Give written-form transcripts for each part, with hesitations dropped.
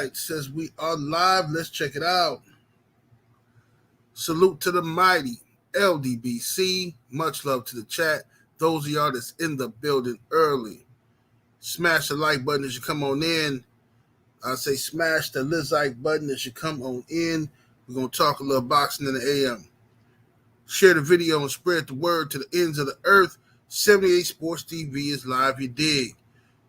right, says we are live. Let's check it out. Salute to the mighty LDBC. Much love to the chat. Those of y'all that's in the building early, smash the like button as you come on in. I say smash the like button as you come on in. We're going to talk a little boxing in the AM. Share the video and spread the word to the ends of the earth. 78 Sports TV is live, you dig.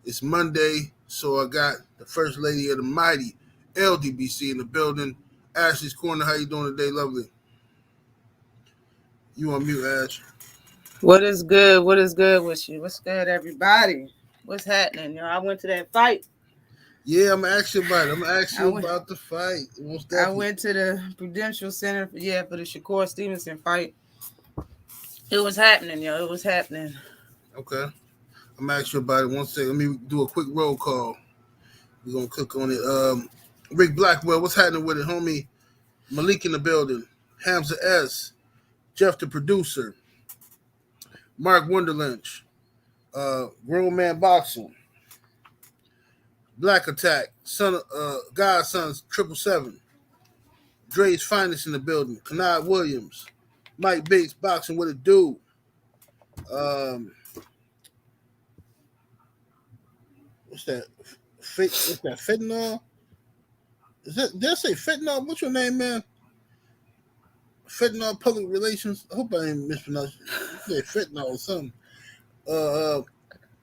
It's Monday, so I got the First Lady of the mighty LDBC in the building. Ashley's Corner, how you doing today, lovely? You on mute, Ash. What is good? What is good with you? What's good, everybody? What's happening? I went to that fight. Yeah, I'm going to ask you about it. I'm going to ask you about the fight. I went to the Prudential Center, for the Shakur Stevenson fight. It was happening, It was happening. Okay. I'm going to ask you about it. 1 second. Let me do a quick roll call. We're going to click on it. Rick Blackwell, what's happening with it, homie? Malik in the building. Hamza S. Jeff the producer. Mark Wonderlynch. Grown Man Boxing. Black Attack. Son of Godson's 777. Dre's Finest in the building. Kanad Williams. Mike Bates Boxing with a dude. What's that? What's that? Fentanyl? Did I say fentanyl? What's your name, man? Fentanyl Public Relations. I hope I ain't mispronounced it. Say fentanyl or something.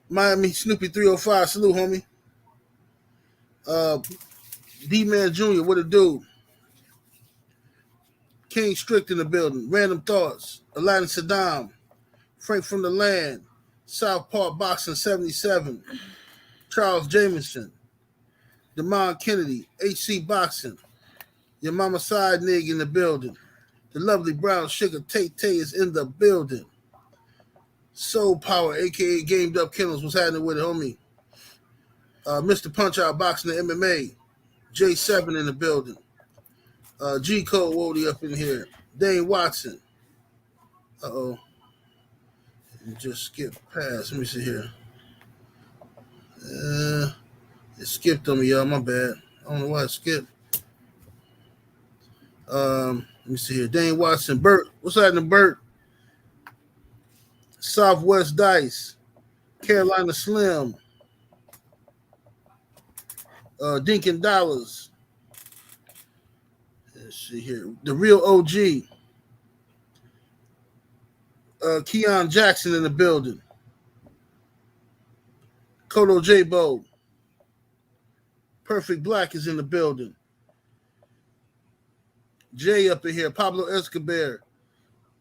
Miami Snoopy 305. Salute, homie. D-Man Jr. What a dude. King Strict in the building. Random Thoughts. Aladdin Saddam. Frank from the Land. South Park Boxing 77. Charles Jamison. Damon Kennedy. HC Boxing. Your mama side nig in the building. The lovely brown sugar Tay is in the building. Soul Power, a.k.a. Gamed Up Killers. What's happening with it, homie? Mr. Punch-Out Boxing and MMA. J7 in the building. G-Code Wody up in here. Dane Watson. Uh-oh. Just skip past. Let me see here. It skipped on me, y'all. My bad. I don't know why it skipped. Let me see here. Dane Watson. Bert. What's happening, Bert? Southwest Dice. Carolina Slim. Dinkin Dollars. Let's see here. The Real OG. Keon Jackson in the building. Kodo J-Bo. Perfect Black is in the building. Jay up in here. Pablo Escobar.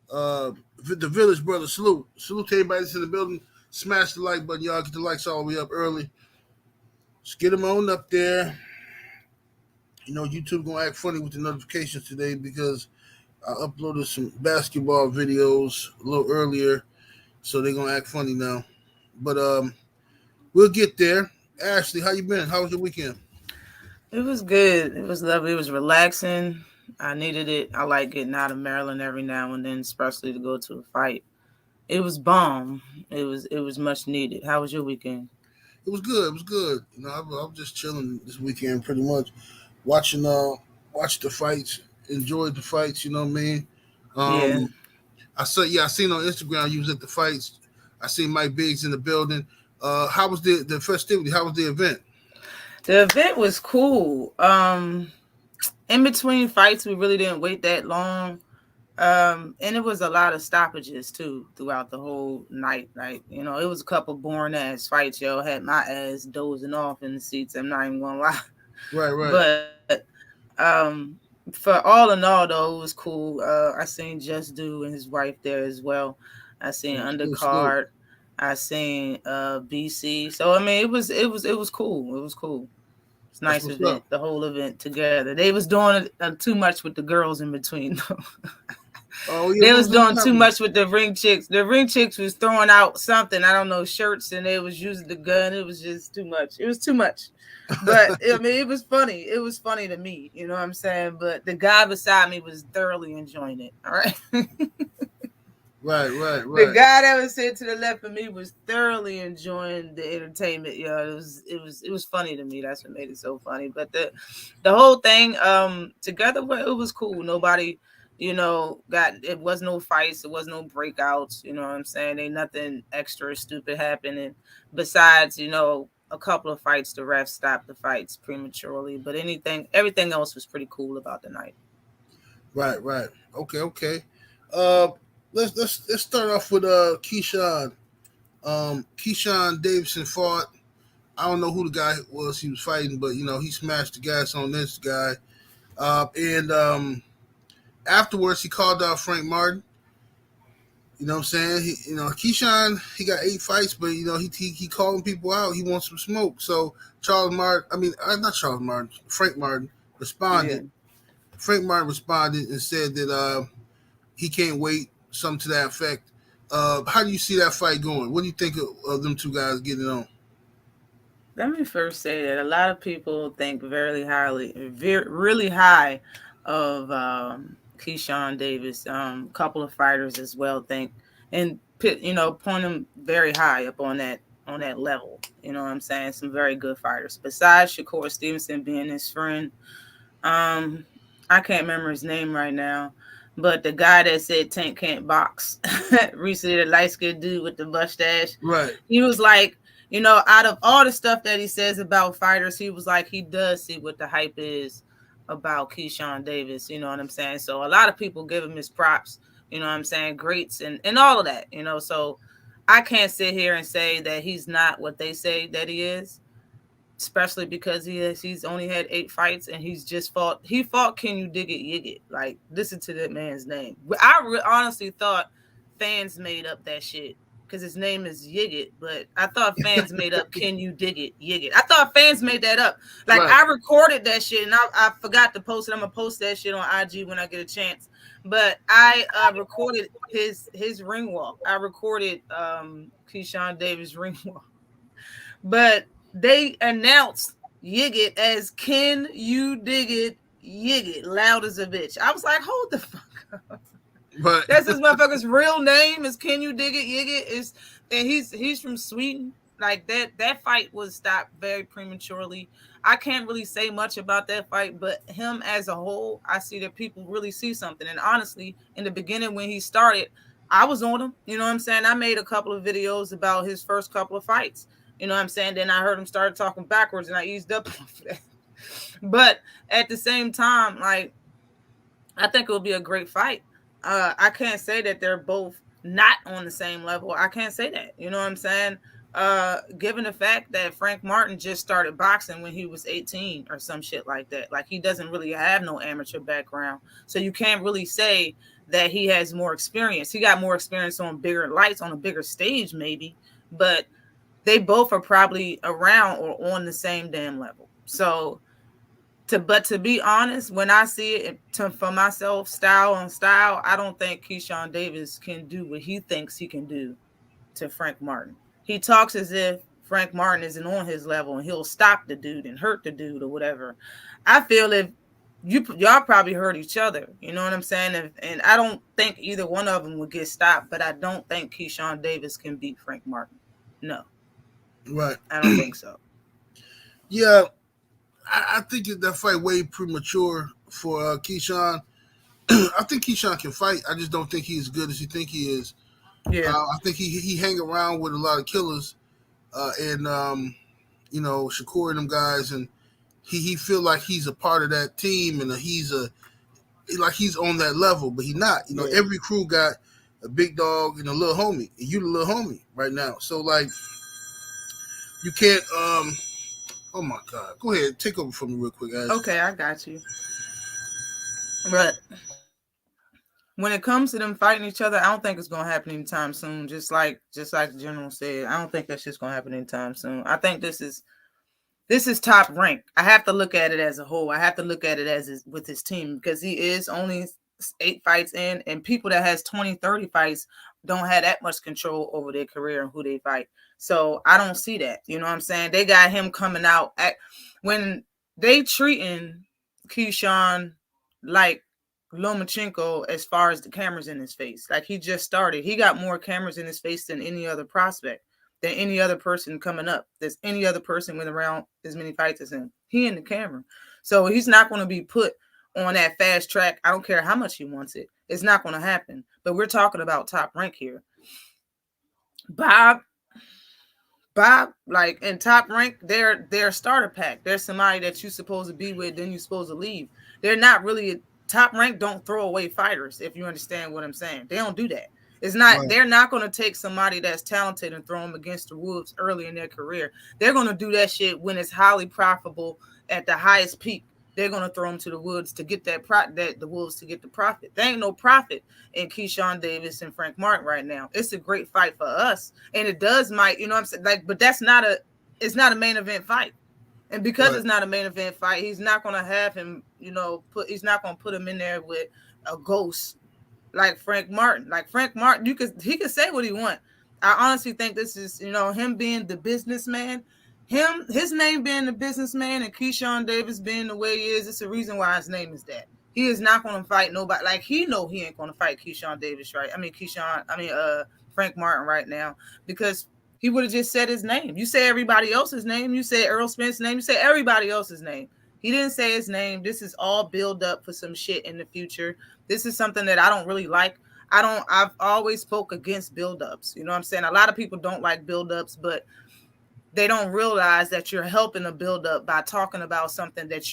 The Village Brother. Salute. Salute to everybody that's in the building. Smash the like button, y'all. Get the likes all the way up early. Let's get them on up there. YouTube going to act funny with the notifications today because I uploaded some basketball videos a little earlier, so they're going to act funny now. But we'll get there. Ashley, how you been? How was your weekend? It was good. It was lovely. It was relaxing. I needed it. I like getting out of Maryland every now and then, especially to go to a fight. It was bomb. It was much needed. How was your weekend? It was good. It was good. I was just chilling this weekend pretty much. Watched the fights, enjoyed the fights, you know what I mean? Yeah. I seen on Instagram you was at the fights. I seen Mike Biggs in the building. How was the festivity? How was the event? The event was cool. In between fights, we really didn't wait that long. And it was a lot of stoppages too throughout the whole night. Like, it was a couple boring ass fights, yo. Had my ass dozing off in the seats. I'm not even gonna lie. Right. But for all in all, though, it was cool. I seen Just Do and his wife there as well. I seen Undercard. I seen BC. So I mean, it was cool. It was cool. It's nice event. The whole event together. They was doing too much with the girls in between though. Oh, yeah, they was doing too much with the ring chicks. The ring chicks was throwing out something, I don't know, shirts, and they was using the gun. It was just too much. It was too much. But I mean, it was funny. It was funny to me. You know what I'm saying? But the guy beside me was thoroughly enjoying it. All right. Right. The guy that was sitting to the left of me was thoroughly enjoying the entertainment. It was funny to me. That's what made it so funny. But the whole thing together, it was cool. Nobody, it was no fights, it was no breakouts. You know what I'm saying? Ain't nothing extra stupid happening. Besides, a couple of fights, the refs stopped the fights prematurely. But everything else was pretty cool about the night. Right. Okay. Let's start off with Keyshawn. Keyshawn Davidson fought. I don't know who the guy was he was fighting, but he smashed the gas on this guy. And afterwards he called out Frank Martin. You know what I'm saying? Keyshawn, he got 8 fights, but he calling people out. He wants some smoke. So Frank Martin responded. Yeah. Frank Martin responded and said that he can't wait, something to that effect. How do you see that fight going? What do you think of them two guys getting on? Let me first say that a lot of people think really high of Keyshawn Davis. A couple of fighters as well think, and point him very high up on that level. You know what I'm saying? Some very good fighters. Besides Shakur Stevenson being his friend, I can't remember his name right now, but the guy that said Tank can't box recently, the light-skinned dude with the mustache, right? He was like, out of all the stuff that he says about fighters, he was like, he does see what the hype is about Keyshawn Davis. You know what I'm saying? So a lot of people give him his props, you know what I'm saying? Greats and all of that, so I can't sit here and say that he's not what they say that he is, especially because he's only had 8 fights and he fought Can You Dig It Yigit. Like, listen to that man's name. I honestly thought fans made up that shit because his name is Yigit, but I thought fans made up Can You Dig It Yigit. I thought fans made that up. Like, right. I recorded that shit and I forgot to post it. I'm gonna post that shit on IG when I get a chance. But I recorded his ring walk. I recorded Keyshawn Davis' ring walk. But they announced Yigit as Can You Dig It Yigit, loud as a bitch. I was like, hold the fuck up. But that's this motherfucker's real name is Can You Dig It Yigit. And he's from Sweden. Like that fight was stopped very prematurely. I can't really say much about that fight, but him as a whole, I see that people really see something. And honestly, in the beginning when he started, I was on him. You know what I'm saying? I made a couple of videos about his first couple of fights. You know what I'm saying? Then I heard him start talking backwards and I eased up off that. But at the same time, like, I think it will be a great fight. I can't say that they're both not on the same level. I can't say that. You know what I'm saying? Given the fact that Frank Martin just started boxing when he was 18 or some shit like that. Like, he doesn't really have no amateur background. So you can't really say that he has more experience. He got more experience on bigger lights, on a bigger stage maybe. But they both are probably around or on the same damn level. So, to be honest, when I see it for myself, style on style, I don't think Keyshawn Davis can do what he thinks he can do to Frank Martin. He talks as if Frank Martin isn't on his level and he'll stop the dude and hurt the dude or whatever. I feel if y'all probably hurt each other, you know what I'm saying? And I don't think either one of them would get stopped, but I don't think Keyshawn Davis can beat Frank Martin. No. Right. I don't think so. Yeah. I think that fight way premature for Keyshawn. I think Keyshawn can fight. I just don't think he's as good as you think he is. Yeah. I think he hang around with a lot of killers and Shakur and them guys, and he feel like he's a part of that team and he's on that level, but he's not. Every crew got a big dog and a little homie, and you the little homie right now. So like, you can't. Oh my God! Go ahead, take over for me real quick, guys. Okay, I got you. But when it comes to them fighting each other, I don't think it's gonna happen anytime soon. Just like the general said, I don't think that's just gonna happen anytime soon. I think this is top rank. I have to look at it as a whole. I have to look at it with his team because he is only 8 fights in, and people that has 20, 30 fights don't have that much control over their career and who they fight. So I don't see that. You know what I'm saying? They got him coming out when they treating Keyshawn like Lomachenko as far as the cameras in his face. Like, he just started. He got more cameras in his face than any other prospect, than any other person coming up. There's any other person went around as many fights as him. He in the camera. So he's not going to be put on that fast track. I don't care how much he wants it. It's not going to happen. But we're talking about Top Rank here. Bob, like in Top Rank, they're starter pack. They're somebody that you're supposed to be with, then you're supposed to leave. They're not really Top Rank. Don't throw away fighters, if you understand what I'm saying. They don't do that. It's not. Right. They're not going to take somebody that's talented and throw them against the wolves early in their career. They're going to do that shit when it's highly profitable at the highest peak. They're going to throw them to the woods to get the wolves to get the profit. There ain't no profit in Keyshawn Davis and Frank Martin right now. It's a great fight for us, and it does might, you know what I'm saying? Like, but it's not a main event fight. And because It's not a main event fight, he's not going to have him, he's not going to put him in there with a ghost like Frank Martin. Like Frank Martin, he could say what he want. I honestly think this is, him being the businessman, his name being the businessman, and Keyshawn Davis being the way he is. It's the reason why his name is that. He is not going to fight nobody. Like, he know he ain't going to fight Keyshawn Davis, right? Frank Martin right now, because he would have just said his name. You say everybody else's name. You say Earl Spence's name. You say everybody else's name. He didn't say his name. This is all build up for some shit in the future. This is something that I don't really like. I've always spoke against build-ups. You know what I'm saying? A lot of people don't like build-ups, but they don't realize that you're helping a build-up by talking about something that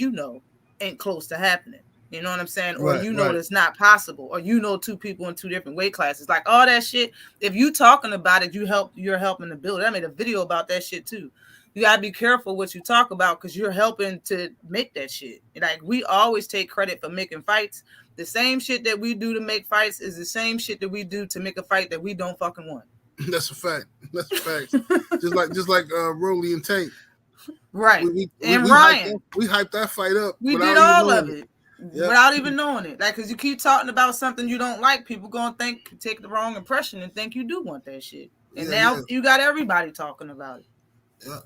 ain't close to happening. You know what I'm saying? Or that's not possible. Or two people in two different weight classes. Like, all that shit, if you talking about it, you're helping to build it. I made a video about that shit too. You gotta be careful what you talk about, because you're helping to make that shit. Like, we always take credit for making fights. The same shit that we do to make fights is the same shit that we do to make a fight that we don't fucking want. That's a fact. just like Rolly and Tank. Right. And Ryan. We hyped that fight up. We did all of it. Yep. Without even knowing it. Like, because you keep talking about something you don't like, people gonna take the wrong impression and think you do want that shit. And now you got everybody talking about it. Yeah.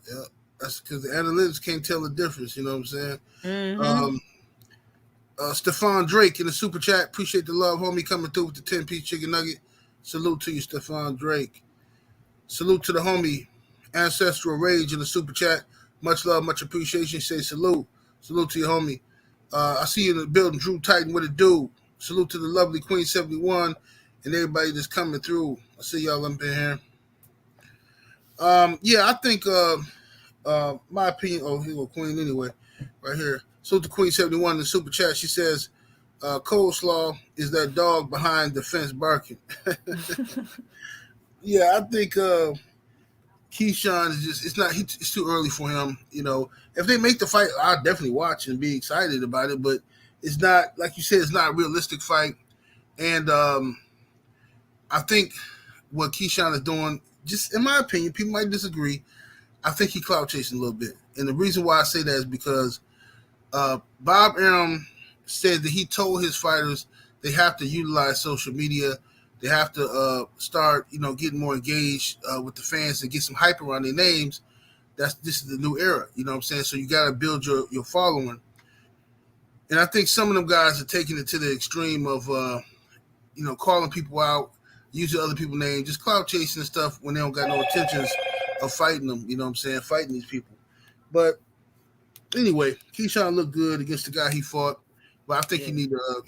That's because the analytics can't tell the difference. You know what I'm saying? Mm-hmm. Stephon Drake in the super chat. Appreciate the love, homie, coming through with the 10-piece chicken nugget. Salute to you, Stephon Drake. Salute to the homie, Ancestral Rage in the super chat. Much love, much appreciation. Say salute. Salute to your homie. I see you in the building, Drew Titan. What it do? Salute to the lovely Queen 71 and everybody that's coming through. I see y'all up in here. I think my opinion. Oh, here go Queen anyway, right here. So to Queen 71 in the super chat, she says, "Coleslaw is that dog behind the fence barking." I think Keyshawn is just it's too early for him. If they make the fight, I'll definitely watch and be excited about it. But it's not, like you said, it's not a realistic fight. And I think what Keyshawn is doing, just in my opinion, people might disagree, I think he clout chasing a little bit. And the reason why I say that is because Bob Arum said that he told his fighters they have to utilize social media. They have to start, getting more engaged with the fans and get some hype around their names. This is the new era, you know what I'm saying? So you got to build your following. And I think some of them guys are taking it to the extreme of, calling people out, using other people's names, just clout chasing and stuff when they don't got no intentions of fighting them, you know what I'm saying, fighting these people. But anyway, Keyshawn looked good against the guy he fought. But I think he need I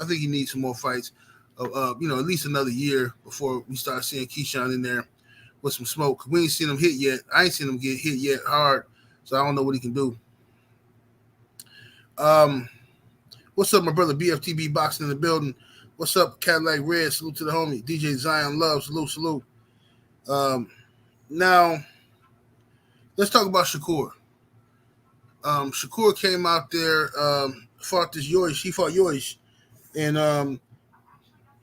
think he needs some more fights. At least another year before we start seeing Keyshawn in there with some smoke. We ain't seen him hit yet. I ain't seen him get hit yet hard, so I don't know what he can do. What's up, my brother BFTB Boxing in the building? What's up, Cadillac Red? Salute to the homie. DJ Zion Love. Salute. Now, let's talk about Shakur. Shakur came out there, fought this Yoish. He fought Yoish. And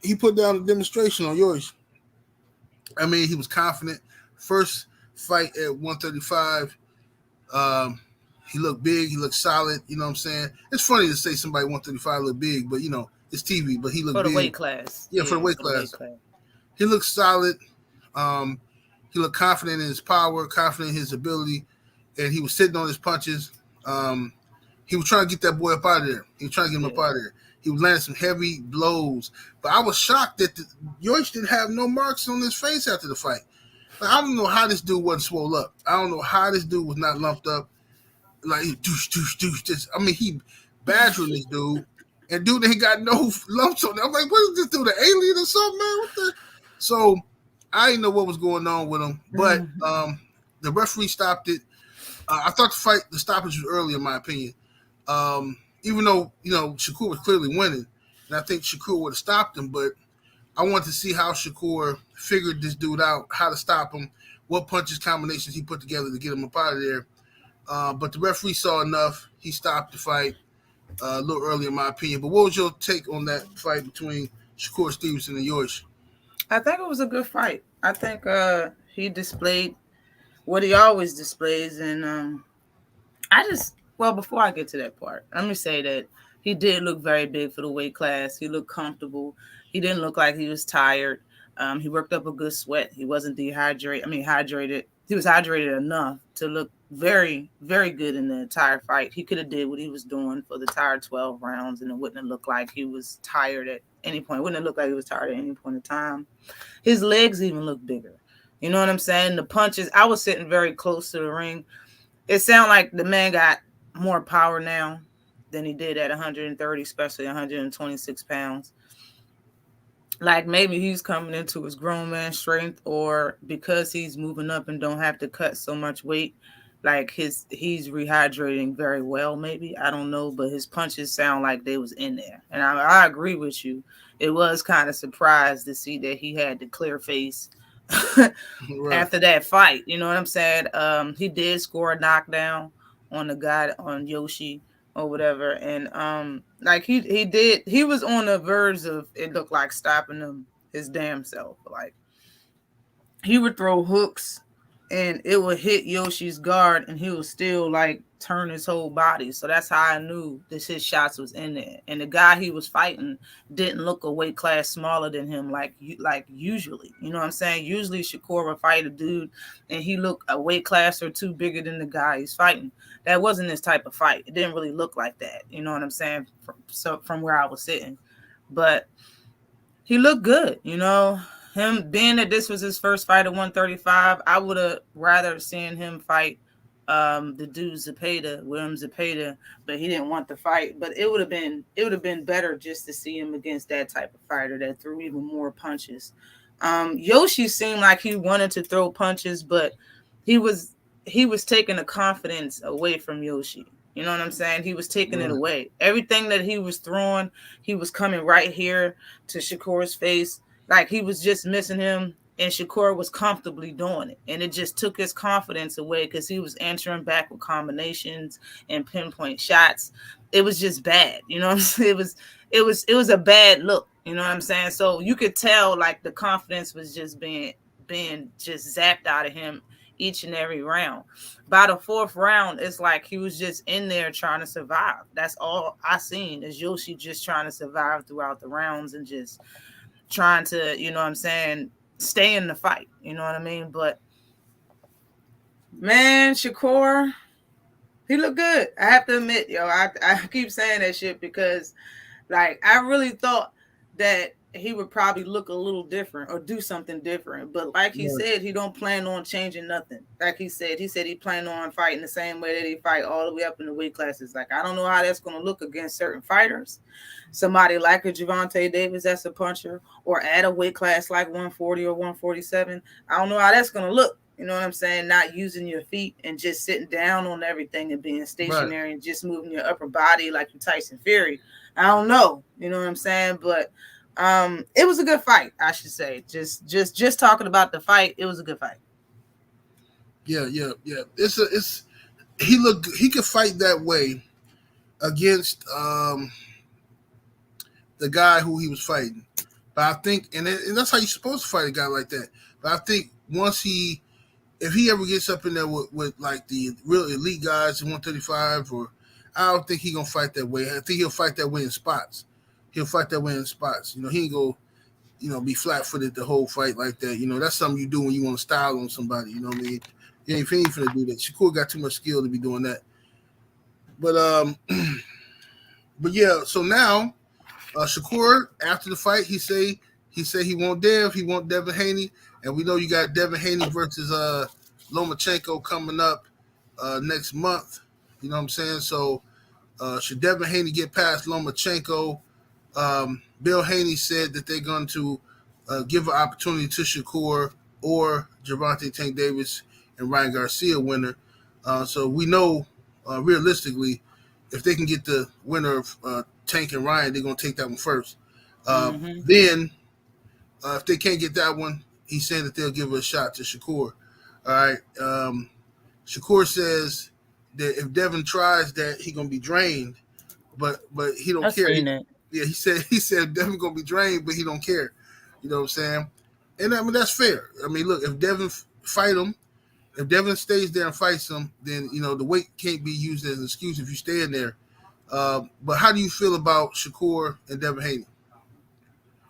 he put down a demonstration on Yoish. I mean, he was confident. First fight at 135. He looked big. He looked solid. You know what I'm saying? It's funny to say somebody 135 look big, but, it's TV. But he looked big. For the weight class. Yeah, for the weight class. He looked solid. He looked confident in his power, confident in his ability, and he was sitting on his punches. He was trying to get that boy up out of there. He was trying to get him up out of there. He was landing some heavy blows. But I was shocked that Yoichi didn't have no marks on his face after the fight. Like, I don't know how this dude wasn't swole up. I don't know how this dude was not lumped up. Like, douche. I mean, he badgering this dude. And dude ain't got no lumps on it. I'm like, what is this dude, an alien or something, man? What the? So I didn't know what was going on with him. But the referee stopped it. I thought the stoppage was early, in my opinion. Even though, Shakur was clearly winning. And I think Shakur would have stopped him. But I wanted to see how Shakur figured this dude out, how to stop him, what punches combinations he put together to get him up out of there. But the referee saw enough. He stopped the fight a little early, in my opinion. But what was your take on that fight between Shakur Stevenson and Yoichi? I think it was a good fight. I think he displayed what he always displays. And before I get to that part, let me say that he did look very big for the weight class. He looked comfortable. He didn't look like he was tired. He worked up a good sweat. He wasn't dehydrated. Hydrated. He was hydrated enough to look very, very good in the entire fight. He could have did what he was doing for the entire 12 rounds, and it wouldn't have looked like he was tired at any point. It wouldn't have looked like he was tired at any point in time. His legs even looked bigger. You know what I'm saying? The punches, I was sitting very close to the ring. It sounded like the man got more power now than he did at 130, especially 126 pounds. Like maybe he's coming into his grown man strength, or because he's moving up and don't have to cut so much weight, like he's rehydrating very well. Maybe, I don't know, but his punches sound like they was in there. And I agree with you. It was kind of surprised to see that he had the clear face after that fight. You know what I'm saying? He did score a knockdown on the guy, on Yoshi or whatever, and he was on the verge of, it looked like, stopping him his damn self. Like, he would throw hooks and it would hit Yoshi's guard and he would still like turn his whole body. So that's how I knew that his shots was in there. And the guy he was fighting didn't look a weight class smaller than him like usually. You know what I'm saying? Usually Shakur would fight a dude and he looked a weight class or two bigger than the guy he's fighting. That wasn't his type of fight. It didn't really look like that. You know what I'm saying? From where I was sitting. But he looked good, you know. Him being that this was his first fight at 135, I would have rather seen him fight the dude William Zepeda, but he didn't want the fight. But it would have been better just to see him against that type of fighter that threw even more punches. Yoshi seemed like he wanted to throw punches, but he was taking the confidence away from Yoshi. You know what I'm saying? He was taking it away. Everything that he was throwing, he was coming right here to Shakur's face. Like, he was just missing him, and Shakur was comfortably doing it. And it just took his confidence away because he was answering back with combinations and pinpoint shots. It was just bad. You know what I'm saying? It was a bad look. You know what I'm saying? So you could tell, like, the confidence was just being just zapped out of him each and every round. By the fourth round, it's like he was just in there trying to survive. That's all I seen, is Yoshi just trying to survive throughout the rounds and just trying to, you know what I'm saying, stay in the fight. You know what I mean? But, man, Shakur, he looked good. I have to admit, I keep saying that shit because, like, I really thought that he would probably look a little different or do something different. But like he said, he don't plan on changing nothing. Like he said he planned on fighting the same way that he fight all the way up in the weight classes. Like, I don't know how that's going to look against certain fighters. Somebody like a Gervonta Davis that's a puncher, or add a weight class like 140 or 147. I don't know how that's going to look. You know what I'm saying? Not using your feet and just sitting down on everything and being stationary and just moving your upper body like you Tyson Fury. I don't know. You know what I'm saying? But it was a good fight, I should say. Just talking about the fight, it was a good fight. Yeah. He could fight that way against the guy who he was fighting. But I think, and that's how you're supposed to fight a guy like that. But I think if he ever gets up in there with like the real elite guys in 135, or I don't think he's gonna fight that way. I think he'll fight that way in spots. You know, he ain't go, be flat-footed the whole fight like that. You know, that's something you do when you want to style on somebody. You know what I mean? He ain't finna do that. Shakur got too much skill to be doing that. But but yeah. So now Shakur, after the fight, he said he want Devin Haney, and we know you got Devin Haney versus Lomachenko coming up next month. You know what I'm saying? So should Devin Haney get past Lomachenko? Bill Haney said that they're going to give an opportunity to Shakur or Gervonta Tank Davis and Ryan Garcia winner. So we know realistically, if they can get the winner of Tank and Ryan, they're going to take that one first. Then, if they can't get that one, he's saying that they'll give a shot to Shakur. All right. Shakur says that if Devin tries that, he's going to be drained, but he don't care. He said Devin going to be drained, but he don't care. You know what I'm saying? And I mean, that's fair. I mean, look, if Devin fight him, if Devin stays there and fights him, then, you know, the weight can't be used as an excuse if you stay in there. But how do you feel about Shakur and Devin Haney?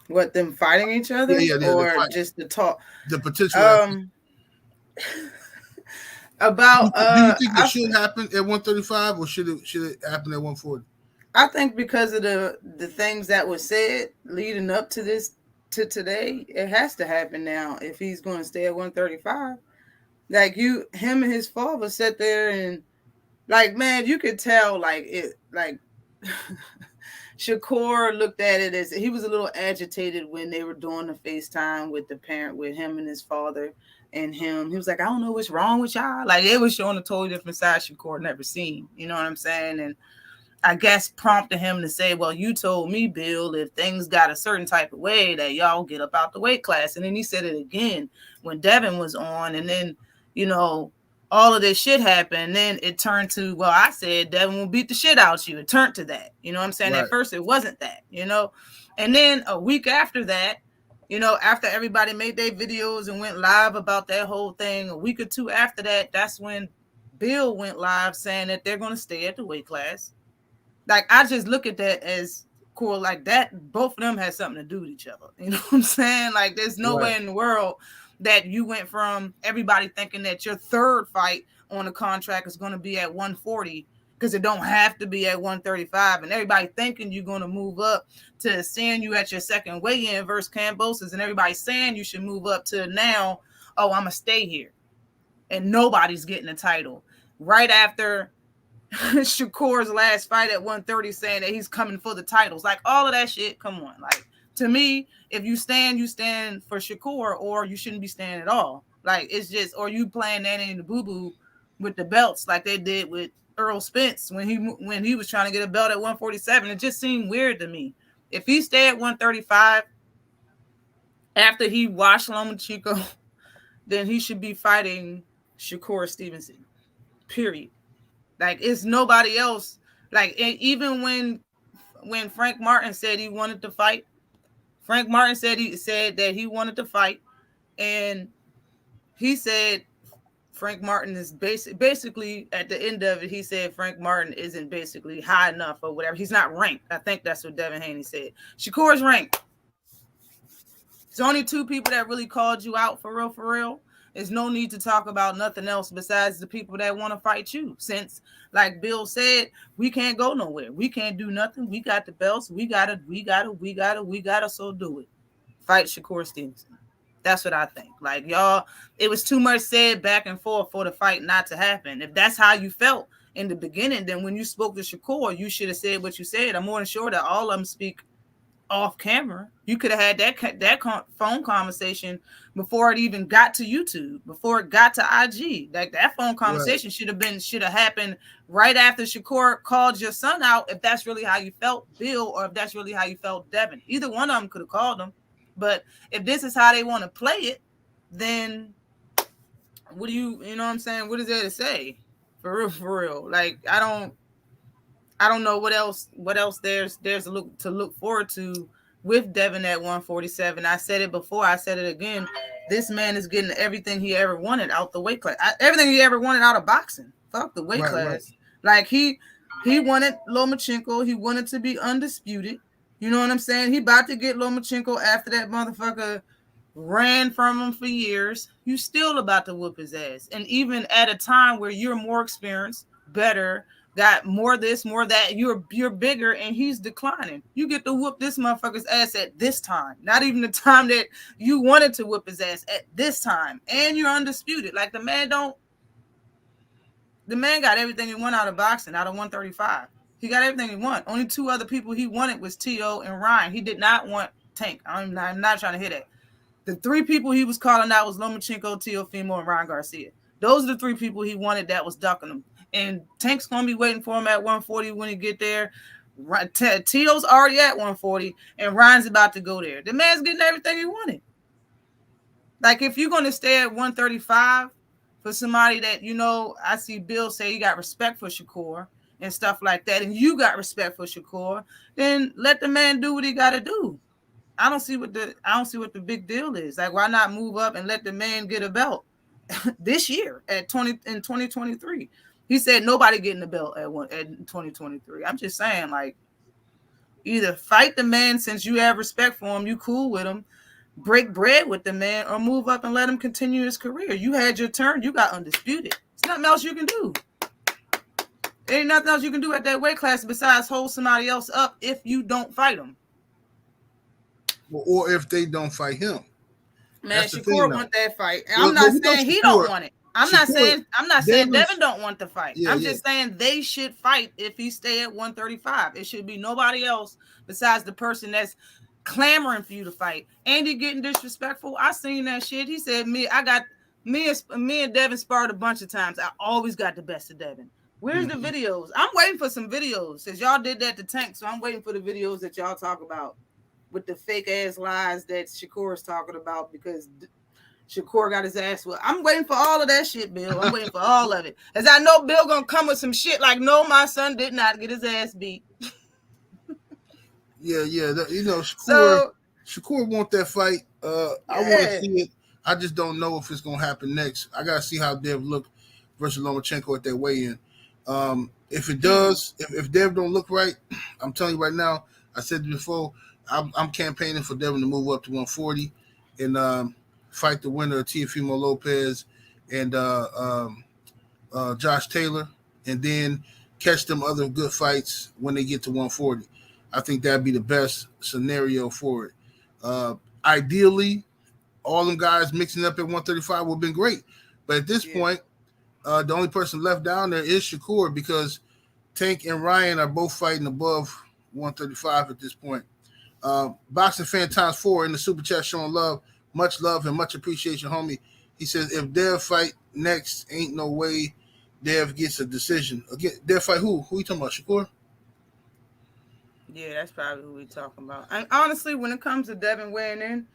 What, them fighting each other? Or just the talk? The potential. About do you think it should happen at 135 or should it happen at 140? I think because of the things that were said leading up to today, it has to happen now if he's going to stay at 135. Like him and his father sat there and, like, man, you could tell, like, it, like Shakur looked at it as he was a little agitated when they were doing the FaceTime with the parent, with him and his father and him. He was like, I don't know what's wrong with y'all. Like, it was showing a totally different side Shakur never seen. You know what I'm saying? And I guess prompted him to say, well, you told me, Bill, if things got a certain type of way that y'all get up out the weight class. And then he said it again when Devin was on. And then, you know, all of this shit happened. And then it turned to, well, I said Devin will beat the shit out you. It turned to that. You know what I'm saying? Right. At first, it wasn't that, you know. And then a week after that, you know, after everybody made their videos and went live about that whole thing, a week or two after that, that's when Bill went live saying that they're going to stay at the weight class. Like, I just look at that as cool, like that. Both of them had something to do with each other. You know what I'm saying? Like, there's nowhere in the world that you went from everybody thinking that your third fight on the contract is going to be at 140 because it don't have to be at 135, and everybody thinking you're going to move up to seeing you at your second weigh-in versus Kambosos, and everybody saying you should move up to now, oh, I'm going to stay here. And nobody's getting a title. Right after Shakur's last fight at 130 saying that he's coming for the titles. Like, all of that shit, come on. Like, to me, if you stand for Shakur, or you shouldn't be standing at all. Like, it's just, or you playing Nanny and the boo-boo with the belts like they did with Earl Spence when he was trying to get a belt at 147. It just seemed weird to me. If he stayed at 135 after he washed Lomachenko, then he should be fighting Shakur Stevenson. Period. Like, it's nobody else. Like, even when Frank Martin said he wanted to fight, Frank Martin said that he wanted to fight, and he said Frank Martin is basically at the end of it, he said Frank Martin isn't basically high enough or whatever. He's not ranked. I think that's what Devin Haney said. Shakur's ranked. There's only two people that really called you out for real. There's no need to talk about nothing else besides the people that want to fight you. Since, like Bill said, we can't go nowhere. We can't do nothing. We got the belts. We gotta, so do it. Fight Shakur Stevenson. That's what I think. Like, y'all, it was too much said back and forth for the fight not to happen. If that's how you felt in the beginning, then when you spoke to Shakur, you should have said what you said. I'm more than sure that all of them speak off camera. You could have had that phone conversation before it even got to YouTube, before it got to IG. Like, that phone conversation should have happened right after Shakur called your son out, if that's really how you felt, Bill, or if that's really how you felt, Devin. Either one of them could have called him. But if this is how they want to play it, then what do you know what I'm saying? What is there to say? For real. Like, I don't know what else there's to look forward to with Devin at 147. I said it before, I said it again. This man is getting everything he ever wanted out the weight class. Everything he ever wanted out of boxing. Fuck the weight class. Right. Like, he wanted Lomachenko. He wanted to be undisputed. You know what I'm saying? He about to get Lomachenko after that motherfucker ran from him for years. You still about to whoop his ass. And even at a time where you're more experienced, better, got more this, more that. You're bigger, and he's declining. You get to whoop this motherfucker's ass at this time. Not even the time that you wanted to whip his ass at this time. And you're undisputed. Like, the man got everything he wanted out of boxing, out of 135. He got everything he wanted. Only two other people he wanted was T.O. and Ryan. He did not want Tank. I'm not trying to hit it. The three people he was calling out was Lomachenko, Teofimo, and Ryan Garcia. Those are the three people he wanted that was ducking him. And Tank's going to be waiting for him at 140 when he get there. Tito's already at 140, and Ryan's about to go there. The man's getting everything he wanted. Like, if you're going to stay at 135 for somebody that, I see Bill say you got respect for Shakur and stuff like that, and you got respect for Shakur, then let the man do what he got to do. I don't see what the big deal is. Like, why not move up and let the man get a belt this year in 2023? He said nobody getting the belt at 2023. I'm just saying, like, either fight the man since you have respect for him, you cool with him, break bread with the man, or move up and let him continue his career. You had your turn. You got undisputed. There's nothing else you can do. There ain't nothing else you can do at that weight class besides hold somebody else up if you don't fight him. Or if they don't fight him. Man, Shakur want that fight. And I'm not saying he don't want it. I'm not saying Devin don't want the fight. I'm just saying they should fight if he stay at 135. It should be nobody else besides the person that's clamoring for you to fight. Andy getting disrespectful. I seen that shit. He said me and Devin sparred a bunch of times. I always got the best of Devin. Where's the videos? I'm waiting for some videos since y'all did that to Tank. So I'm waiting for the videos that y'all talk about with the fake ass lies that Shakur is talking about because Shakur got his ass well. I'm waiting for all of that shit, Bill. I'm waiting for all of it. As I know Bill gonna come with some shit like, no, my son did not get his ass beat. Yeah. Shakur want that fight. I want to see it. I just don't know if it's gonna happen next. I gotta see how Dev look versus Lomachenko at that weigh-in. If it does, if Dev don't look right, I'm telling you right now, I said it before, I'm campaigning for Devin to move up to 140 and fight the winner of Teofimo Lopez and Josh Taylor, and then catch them other good fights when they get to 140. I think that'd be the best scenario for it. Ideally, all them guys mixing up at 135 would have been great. But at this point, the only person left down there is Shakur because Tank and Ryan are both fighting above 135 at this point. Boxing fan times 4 in the super chat showing love and much appreciation, homie. He says if Dev fight next, ain't no way Dev gets a decision. Again, Dev fight who? Who you talking about? Shakur? Yeah, that's probably who we talking about. And honestly, when it comes to Devin weighing in,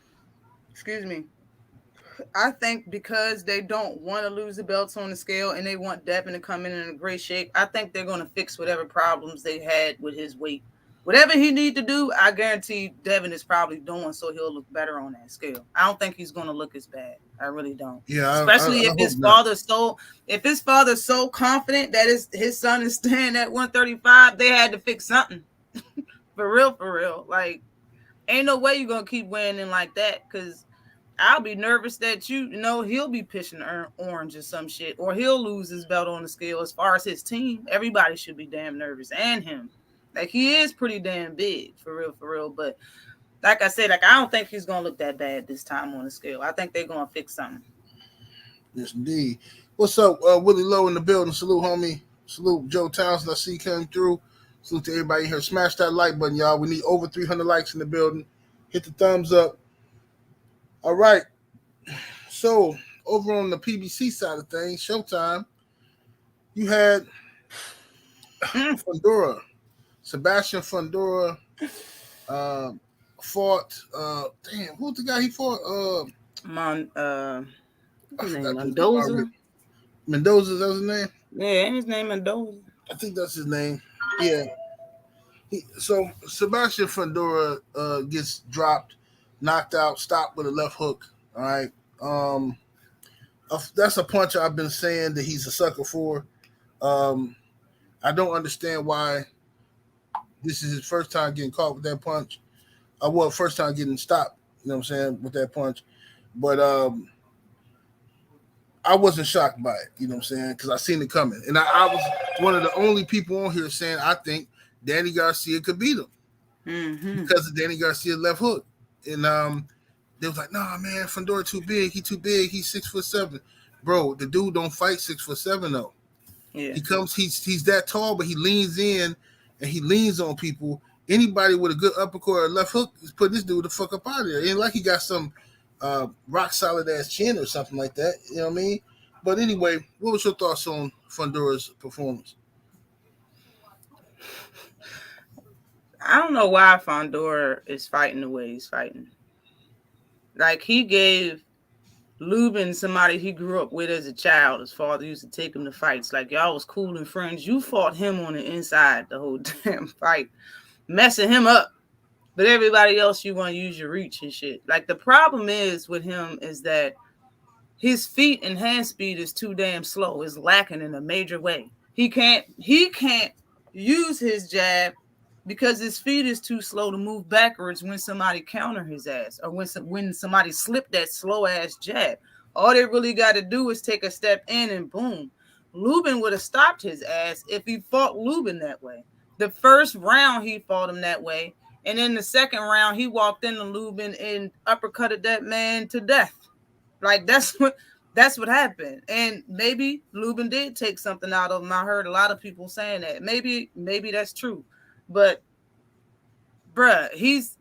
I think because they don't want to lose the belts on the scale and they want Devin to come in a great shape, I think they're going to fix whatever problems they had with his weight. Whatever he need to do, I guarantee Devin is probably doing so he'll look better on that scale. I don't think he's going to look as bad. I really don't. Yeah, especially if his father's so confident that his son is staying at 135, they had to fix something. For real. Like, ain't no way you're going to keep weighing in like that because I'll be nervous that he'll be pitching orange or some shit, or he'll lose his belt on the scale. As far as his team, everybody should be damn nervous, and him. Like, he is pretty damn big, for real. But like I said, I don't think he's gonna look that bad this time on the scale. I think they're gonna fix something. Yes, indeed. What's up, Willie Lowe in the building? Salute, homie. Salute, Joe Townsend. I see you coming through. Salute to everybody here. Smash that like button, y'all. We need over 300 likes in the building. Hit the thumbs up. All right. So over on the PBC side of things, Showtime, you had Fundora. Sebastian Fundora fought. Who's the guy he fought? Mendoza. Mendoza, is that his name? Yeah, ain't his name Mendoza? I think that's his name. Yeah. So Sebastian Fundora gets dropped, knocked out, stopped with a left hook. All right. That's a punch I've been saying that he's a sucker for. I don't understand why this is his first time getting caught with that punch. First time getting stopped, you know what I'm saying, with that punch. But I wasn't shocked by it. You know what I'm saying? Because I seen it coming, and I was one of the only people on here saying I think Danny Garcia could beat him because of Danny Garcia's left hook, and they was like, nah, man, Fundora too big. He too big. He's 6'7". Bro, the dude don't fight 6'7" though. Yeah. He comes, he's that tall, but he leans in and he leans on people. Anybody with a good uppercut or left hook is putting this dude the fuck up out of there. Ain't like he got some rock solid ass chin or something like that. You know what I mean? But anyway, what was your thoughts on Fundora's performance? I don't know why Fundora is fighting the way he's fighting. Like, he gave Lubin somebody he grew up with as a child. His father used to take him to fights. Like, y'all was cool and friends. You fought him on the inside the whole damn fight, messing him up. But everybody else, you want to use your reach and shit. Like, the problem is with him is that his feet and hand speed is too damn slow. It's lacking in a major way. He can't use his jab because his feet is too slow to move backwards when somebody counter his ass or when somebody slip that slow ass jab. All they really got to do is take a step in and boom. Lubin would have stopped his ass if he fought Lubin that way. The first round he fought him that way, and in the second round he walked into Lubin and uppercutted that man to death. Like, that's what happened. And maybe Lubin did take something out of him. I heard a lot of people saying that. Maybe that's true. But, bruh,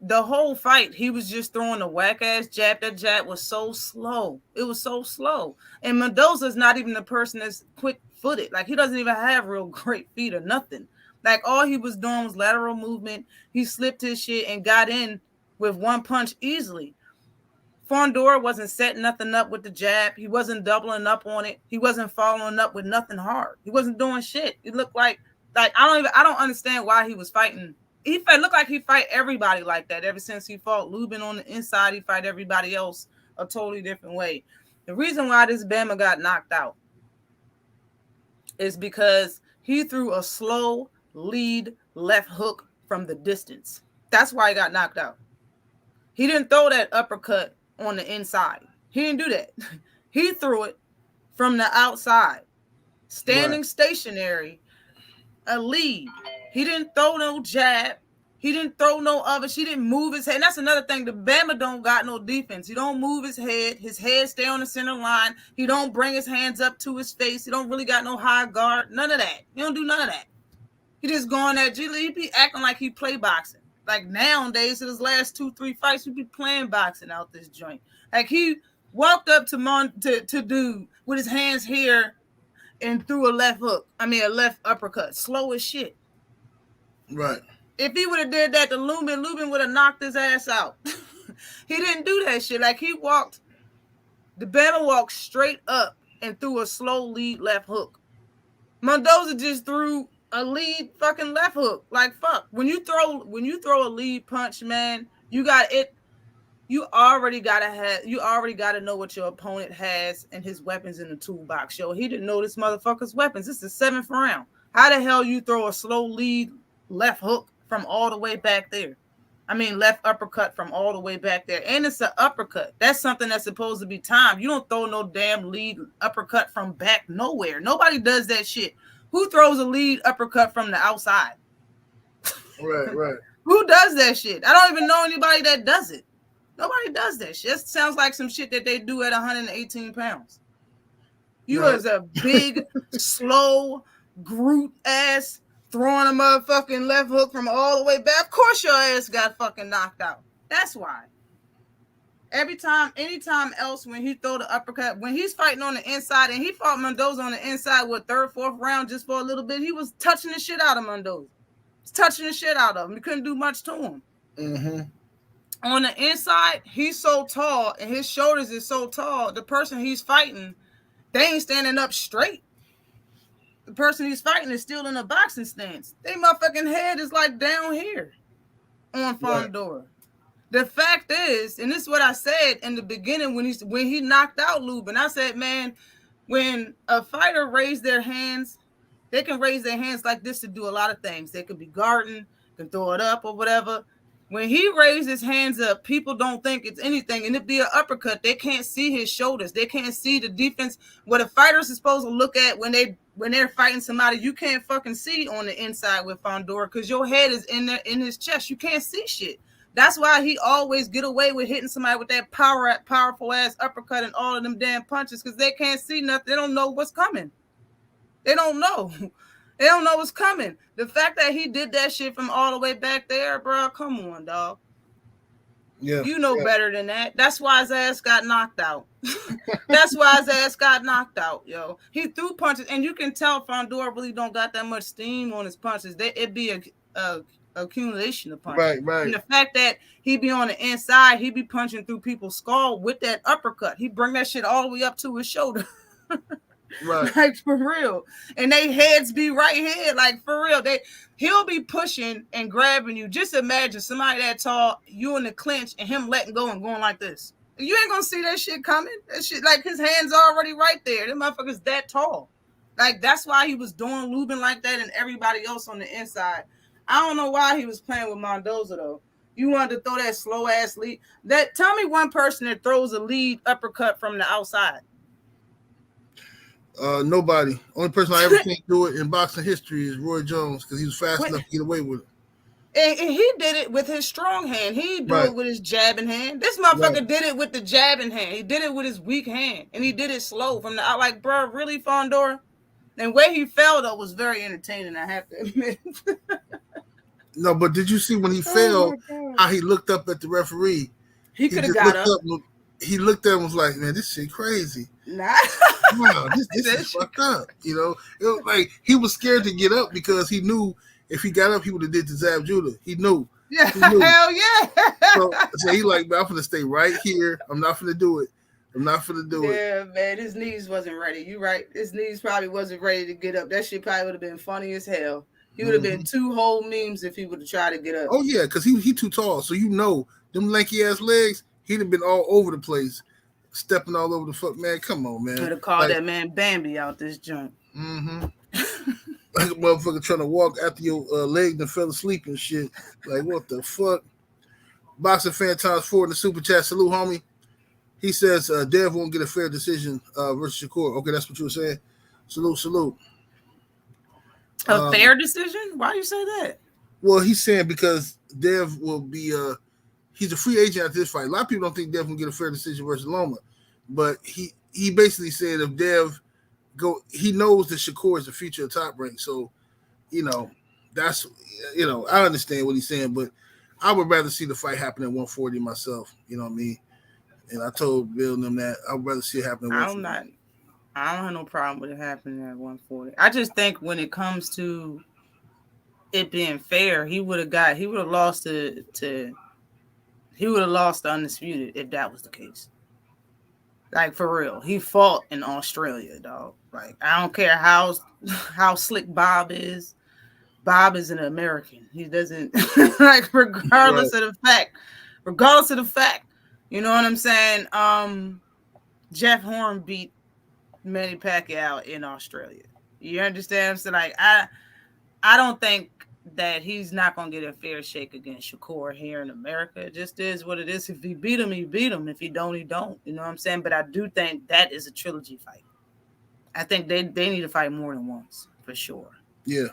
the whole fight, he was just throwing a whack-ass jab. That jab was so slow. It was so slow. And Mendoza's not even the person that's quick-footed. Like, he doesn't even have real great feet or nothing. Like, all he was doing was lateral movement. He slipped his shit and got in with one punch easily. Fundora wasn't setting nothing up with the jab. He wasn't doubling up on it. He wasn't following up with nothing hard. He wasn't doing shit. It looked like I don't understand why he was fighting. He looked like he fight everybody like that. Ever since he fought Lubin on the inside, he fight everybody else a totally different way. The reason why this Bama got knocked out is because he threw a slow lead left hook from the distance. That's why he got knocked out. He didn't throw that uppercut on the inside. He didn't do that. He threw it from the outside, standing stationary, a lead. He didn't throw no jab. He didn't throw no other. She didn't move his head. And that's another thing. The Bama don't got no defense. He don't move his head. His head stay on the center line. He don't bring his hands up to his face. He don't really got no high guard. None of that. He don't do none of that. He just going that G League. He be acting like he play boxing. Like, nowadays, in his last 2-3 fights, he be playing boxing out this joint. Like, he walked up to dude with his hands here and threw a left uppercut. Slow as shit. Right. If he would have did that to Lubin would have knocked his ass out. He didn't do that shit. Like, the Bama walked straight up and threw a slow lead left hook. Mendoza just threw a lead fucking left hook. Like, fuck. When you throw a lead punch, man, you already gotta know what your opponent has and his weapons in the toolbox. Yo, he didn't know this motherfucker's weapons. This is the 7th round. How the hell you throw a slow lead left hook from all the way back there? I mean, left uppercut from all the way back there. And it's an uppercut. That's something that's supposed to be timed. You don't throw no damn lead uppercut from back nowhere. Nobody does that shit. Who throws a lead uppercut from the outside? Right. Who does that shit? I don't even know anybody that does it. Nobody does that shit. It sounds like some shit that they do at 118 pounds. You was a big, slow, Groot ass throwing a motherfucking left hook from all the way back. Of course your ass got fucking knocked out. That's why. Anytime else when he throw the uppercut, when he's fighting on the inside, and he fought Mendoza on the inside with 3rd, 4th round just for a little bit, he was touching the shit out of Mendoza. He's touching the shit out of him. He couldn't do much to him. Mm-hmm. On the inside, he's so tall, and his shoulders is so tall, the person he's fighting, they ain't standing up straight. The person he's fighting is still in a boxing stance. They motherfucking head is like down here on Fundora. Right. The fact is, and this is what I said in the beginning when he knocked out Lubin, I said, man, when a fighter raise their hands, they can raise their hands like this to do a lot of things. They could be guarding, can throw it up or whatever. When he raised his hands up, people don't think it's anything, and it be an uppercut. They can't see his shoulders. They can't see the defense. What a fighter's supposed to look at when they're fighting somebody, you can't fucking see on the inside with Fundora because your head is in there in his chest. You can't see shit. That's why he always get away with hitting somebody with that powerful ass uppercut and all of them damn punches because they can't see nothing. They don't know what's coming. They don't know. They don't know what's coming. The fact that he did that shit from all the way back there, bro, come on, dog. Yeah, you know better than that. That's why his ass got knocked out. That's why his ass got knocked out, yo. He threw punches, and you can tell Fundora really don't got that much steam on his punches. It'd be a accumulation of punches. Right. And the fact that he be on the inside, he be punching through people's skull with that uppercut. He bring that shit all the way up to his shoulder. Right. Like for real. And they heads be right here. Like for real. He'll be pushing and grabbing you. Just imagine somebody that tall, you in the clinch and him letting go and going like this. You ain't gonna see that shit coming. That shit, like his hands already right there. Them motherfuckers that tall. Like that's why he was doing Lubin like that and everybody else on the inside. I don't know why he was playing with Mendoza though. You wanted to throw that slow ass lead. Tell me one person that throws a lead uppercut from the outside. Nobody. Only person I ever seen do it in boxing history is Roy Jones because he was fast enough to get away with it. And he did it with his strong hand. He didn't do it with his jabbing hand. This motherfucker did it with the jabbing hand. He did it with his weak hand, and he did it slow from the out. Like, bro, really, Fundora? And where he fell though was very entertaining. I have to admit. No, but did you see when he fell? How he looked up at the referee? He could have got up. He looked at him and was like, "Man, this shit crazy." Nah. Wow, this is fucked up. You know, it was like he was scared to get up because he knew if he got up, he would have did the Zab Judah. He knew. Yeah, he knew. Hell yeah. So he like, I'm gonna stay right here. I'm not gonna do it. I'm not gonna do it. Yeah, man, his knees wasn't ready. You right. His knees probably wasn't ready to get up. That shit probably would have been funny as hell. He would have been 2 whole memes if he would have tried to get up. Oh yeah, because he too tall. So you know, them lanky ass legs, he'd have been all over the place. Stepping all over the fuck, man. Come on, man. Could have called that man Bambi out this joint. Like a motherfucker trying to walk after your leg and fell asleep and shit. Like, what the fuck? Boxing fan ×4 in the super chat. Salute, homie. He says Dev won't get a fair decision versus Shakur. Okay, that's what you were saying. Salute. A fair decision? Why do you say that? Well, he's saying because Dev will be he's a free agent after this fight. A lot of people don't think Dev can get a fair decision versus Loma. But he basically said if Dev he knows that Shakur is the future of Top Rank. So, that's I understand what he's saying, but I would rather see the fight happen at 140 myself. You know what I mean? And I told Bill and them that I would rather see it happen at 140. I don't have no problem with it happening at 140. I just think when it comes to it being fair, he would have lost to Undisputed if that was the case. Like for real. He fought in Australia, dog. Like I don't care how slick Bob is. Bob is an American. He doesn't like regardless of the fact. You know what I'm saying? Jeff Horn beat Manny Pacquiao in Australia. You understand? So like I don't think that he's not gonna get a fair shake against Shakur here in America. It just is what it is. If he beat him, he beat him. If he don't, he don't. You know what I'm saying? But I do think that is a trilogy fight. I think they need to fight more than once for sure. Yeah.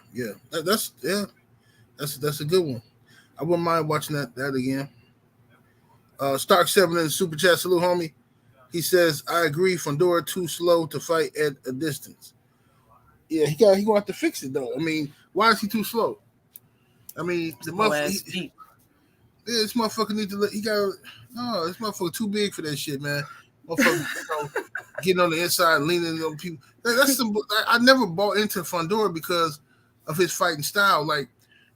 That's a good one. I wouldn't mind watching that again. Stark 7 in the super chat. Salute, homie. He says, I agree. Fundora too slow to fight at a distance. Yeah, he gonna have to fix it though. I mean, why is he too slow? I mean, this motherfucker need to let. This motherfucker too big for that shit, man. Motherfucker, getting on the inside, leaning on people. I never bought into Fundora because of his fighting style. Like,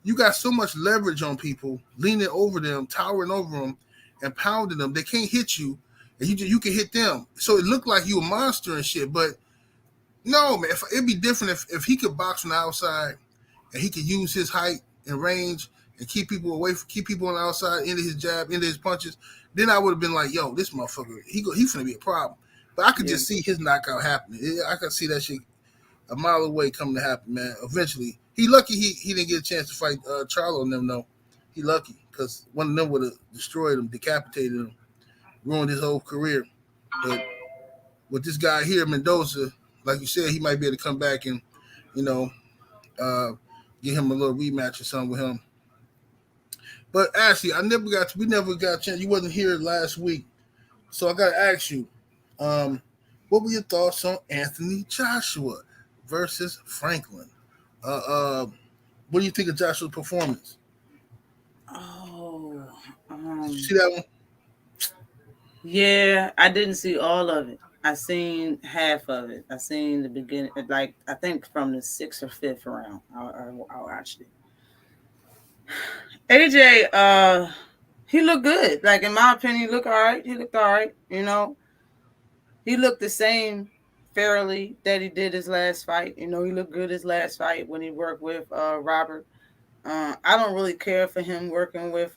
you got so much leverage on people, leaning over them, towering over them, and pounding them. They can't hit you, and you can hit them. So it looked like you a monster and shit. But no, man, it'd be different if he could box from the outside and he could use his height and range and keep people on the outside, into his jab, into his punches. Then I would have been like, yo, this motherfucker, he's gonna be a problem. But I could just see his knockout happening. I could see that shit a mile away coming to happen, man. Eventually, he lucky he didn't get a chance to fight Charlo and them though. He lucky because one of them would have destroyed him, decapitated him, ruined his whole career. But with this guy here, Mendoza, like you said, he might be able to come back and, you know, get him a little rematch or something with him. But Ashley, we never got a chance. You wasn't here last week, so I got to ask you, what were your thoughts on Anthony Joshua versus Franklin? What do you think of Joshua's performance? Oh, did you see that one? Yeah, I didn't see all of it. I seen half of it. I seen the beginning, like I think from the 6th or 5th round. I'll actually. AJ, he looked good. Like in my opinion, he looked all right. He looked all right. You know, he looked the same fairly that he did his last fight. You know, he looked good his last fight when he worked with Robert. I don't really care for him working with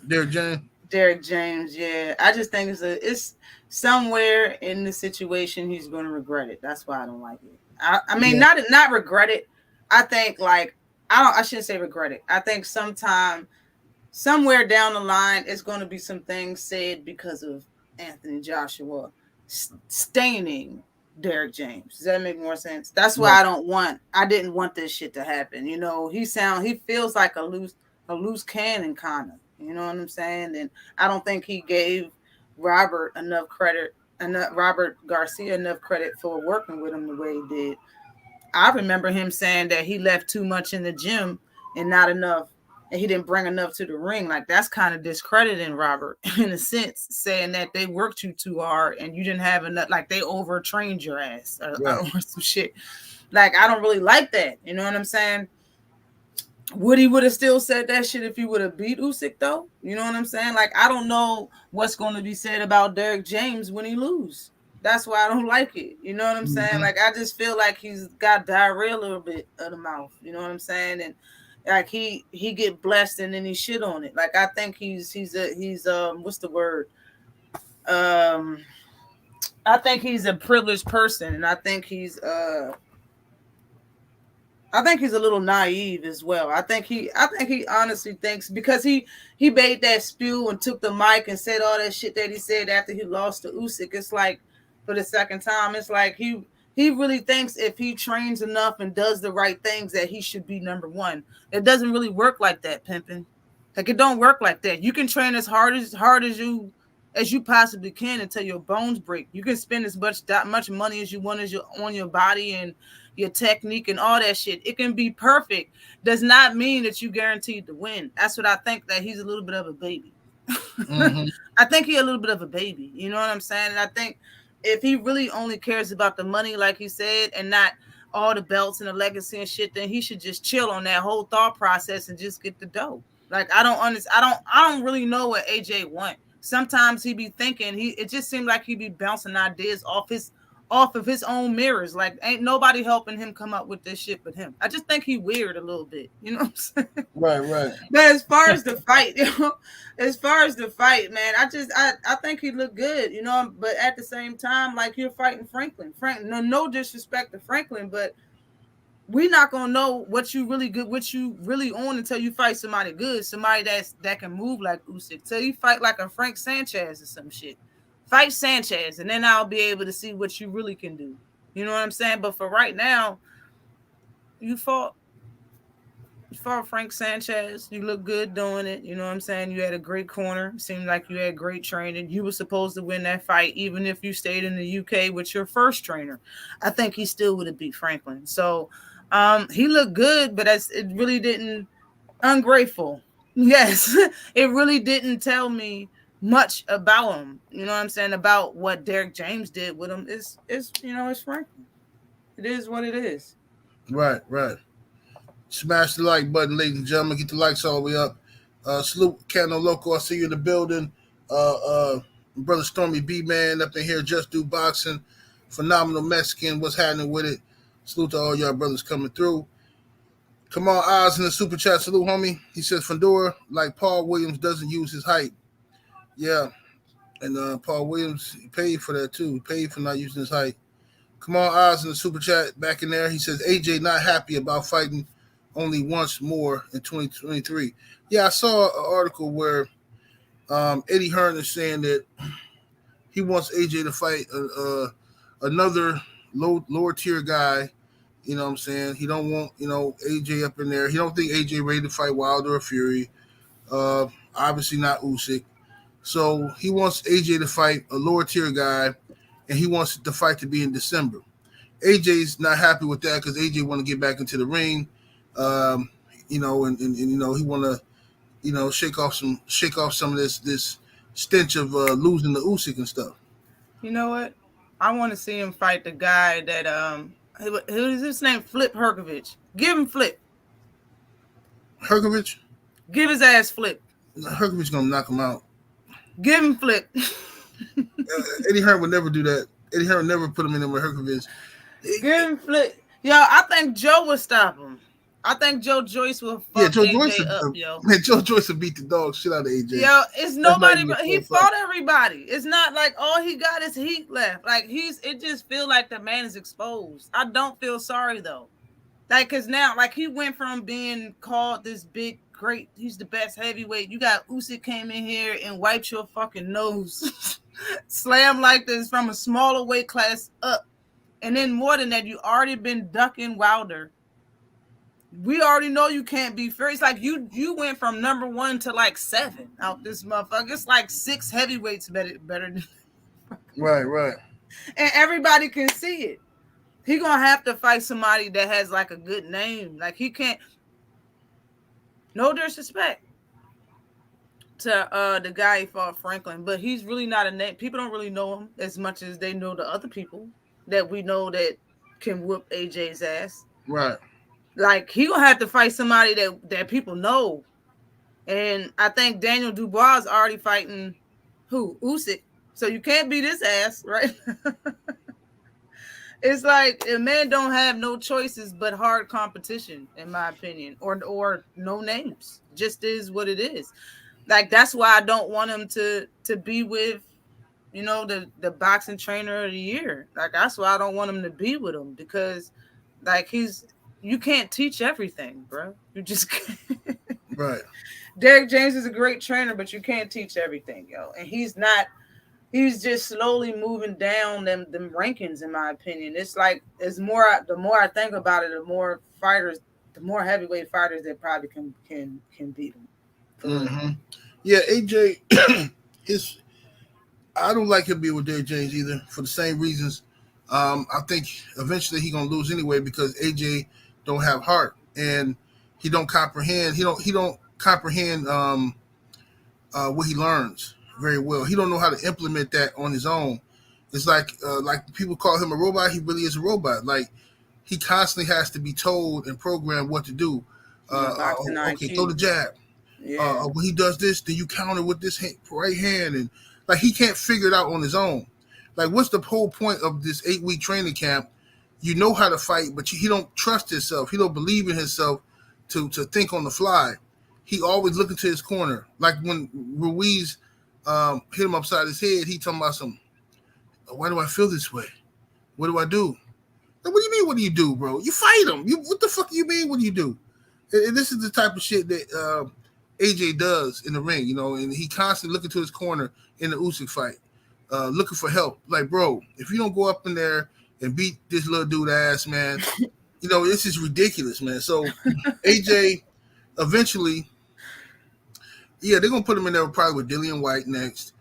Derek James. Yeah, I just think it's somewhere in the situation he's going to regret it. That's why I don't like it. I mean, not regret it. I think like I shouldn't say regret it. I think somewhere down the line, it's going to be some things said because of Anthony Joshua staining Derek James. Does that make more sense? That's why I didn't want this shit to happen. You know, he feels like a loose cannon kind of. You know what I'm saying? And I don't think he gave Robert Garcia enough credit for working with him the way he did. I remember him saying that he left too much in the gym and not enough, and he didn't bring enough to the ring. Like that's kind of discrediting Robert in a sense, saying that they worked you too hard and you didn't have enough, like they overtrained your ass or some shit. Like I don't really like that. You know what I'm saying? Would have still said that shit if he would have beat Usyk though? You know what I'm saying? Like I don't know what's going to be said about Derek James when he lose. That's why I don't like it. You know what I'm saying? Like I just feel like he's got diarrhea a little bit of the mouth. You know what I'm saying? And like he get blessed and then he shit on it. Like I think he's what's the word? I think he's a privileged person, and I think he's a little naive as well. I think he honestly thinks because he made that spew and took the mic and said all that shit that he said after he lost to Usyk. It's like for the second time, it's like he really thinks if he trains enough and does the right things that he should be number one. It doesn't really work like that, pimping. Like it don't work like that. You can train as hard as you possibly can until your bones break. You can spend as much money as you want on your body and your technique and all that shit. It can be perfect. Does not mean that you guaranteed to win. That's what I think, that he's a little bit of a baby. Mm-hmm. I think he's a little bit of a baby. You know what I'm saying? And I think if he really only cares about the money, like he said, and not all the belts and the legacy and shit, then he should just chill on that whole thought process and just get the dough. Like I don't really know what AJ want. Sometimes he be thinking it just seemed like he be bouncing ideas off of his own mirrors. Like ain't nobody helping him come up with this shit but him. I just think he weird a little bit. You know what I'm saying? Right. But as far as the fight, man, I think he looked good, you know. But at the same time, like you're fighting Franklin. No disrespect to Franklin, but we're not gonna know what you really good, what you really on until you fight somebody good, somebody that can move like Usyk. Till you fight like a Frank Sanchez or some shit. Fight Sanchez, and then I'll be able to see what you really can do. You know what I'm saying? But for right now, you fought Frank Sanchez. You look good doing it. You know what I'm saying? You had a great corner. Seemed like you had great training. You were supposed to win that fight, even if you stayed in the UK with your first trainer. I think he still would have beat Franklin. So he looked good, but it really didn't. Ungrateful. Yes, it really didn't tell me much about him. You know what I'm saying? About what Derek James did with him. It's Franklin. It is what it is. Right. Smash the like button, ladies and gentlemen. Get the likes all the way up. Salute Cano Loco. I see you in the building. Brother Stormy B Man up in here. Just Do Boxing. Phenomenal Mexican. What's happening with it? Salute to all y'all brothers coming through. Come on, Oz in the super chat. Salute, homie. He says Fundora, like Paul Williams, doesn't use his height. Yeah. And Paul Williams paid for that too. He paid for not using his height. Come on, Oz in the super chat. Back in there. He says AJ not happy about fighting only once more in 2023. Yeah, I saw an article where Eddie Hearn is saying that he wants AJ to fight another lower tier guy. You know what I'm saying? He don't want, AJ up in there. He don't think AJ ready to fight Wilder or Fury. Obviously not Usyk. So he wants AJ to fight a lower tier guy, and he wants the fight to be in December. AJ's not happy with that because AJ want to get back into the ring, um, and he want to, shake off some of this stench of losing the Usyk and stuff. You know what? I want to see him fight the guy that who is his name? Flip Herkovich. Give him Flip. Herkovich? Give his ass Flip. Herkovich gonna knock him out. Give him Flip. Eddie Hearn would never do that. Eddie Hearn would never put him in there with Herkovich. Give him Flip. Yo, I think Joe would stop him. I think Joe Joyce will fuck Joe AJ Joyce up, yo. Man, Joe Joyce will beat the dog shit out of AJ. Yo, it's nobody. He fought everybody. It's not like all he got is heat left. Like it just feel like the man is exposed. I don't feel sorry though. Like, cause now, like he went from being called this big, great, he's the best heavyweight. You got Usyk came in here and wiped your fucking nose, slam like this from a smaller weight class up, and then more than that, you already been ducking Wilder. We already know you can't be fair. It's like you went from number 1 to like 7 out this motherfucker. It's like 6 heavyweights better than right. And everybody can see it. He gonna have to fight somebody that has like a good name. Like he can't. No disrespect to the guy he fought, Franklin, but he's really not a name. People don't really know him as much as they know the other people that we know that can whoop AJ's ass. Right. Like he gonna have to fight somebody that people know, and I think Daniel Dubois is already fighting who? Usyk. So you can't beat his ass, right? It's like a man don't have no choices but hard competition, in my opinion, or no names. Just is what it is. Like that's why I don't want him to be with, the boxing trainer of the year. Like that's why I don't want him to be with him because, like you can't teach everything, bro. You just can't. Right. Derek James is a great trainer, but you can't teach everything, yo. And he's not. He's just slowly moving down them rankings, in my opinion. It's like the more I think about it, the more heavyweight fighters that probably can beat him. Mm-hmm. Yeah, AJ, I don't like him being with Derek James either for the same reasons. I think eventually he's gonna lose anyway because AJ don't have heart and he don't comprehend. He don't comprehend what he learns very well. He don't know how to implement that on his own. It's like people call him a robot. He really is a robot. Like he constantly has to be told and programmed what to do. Okay, throw the jab. Yeah. When he does this, then you counter with this right hand, and like he can't figure it out on his own. Like, what's the whole point of this 8-week training camp? You know how to fight, but he don't trust himself. He don't believe in himself to think on the fly. He always looking to his corner. Like when Ruiz hit him upside his head, he talking about why do I feel this way? What do I do? Like, what do you mean, what do you do, bro? You fight him. What the fuck do you mean, what do you do? And this is the type of shit that AJ does in the ring, and he constantly looking to his corner in the Usyk fight, looking for help. Like, bro, if you don't go up in there and beat this little dude ass, man, this is ridiculous, man. So AJ eventually, yeah, they're gonna put him in there probably with Dillian White next.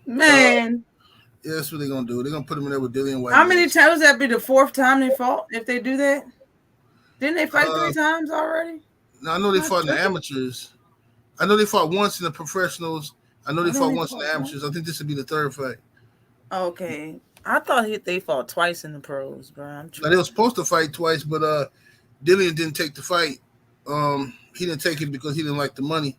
Man. Yeah, that's what they're gonna do. They're gonna put him in there with Dillian White. How many times that be the 4th time they fought? If they do that, didn't they fight 3 times already? No, I know they fought in the amateurs. I know they fought once in the professionals. I know they fought once in the amateurs. I think this would be the 3rd fight. Okay, I thought they fought twice in the pros, bro. Now, they were supposed to fight twice, but Dillian didn't take the fight. He didn't take it because he didn't like the money.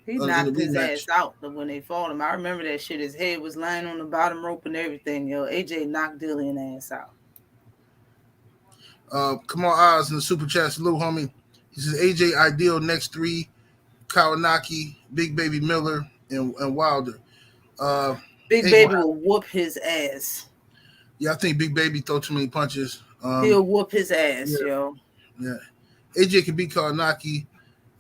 He knocked his ass out when they fought him. I remember that shit. His head was lying on the bottom rope and everything. Yo, AJ knocked Dillian ass out. Come on, Oz in the super chat. Salute, homie. He says AJ ideal next 3: Kawanaki, Big Baby Miller, and Wilder. Big Baby will whoop his ass. Yeah, I think Big Baby throw too many punches. He'll whoop his ass, yeah. yo. Yeah. AJ can beat Karanaki.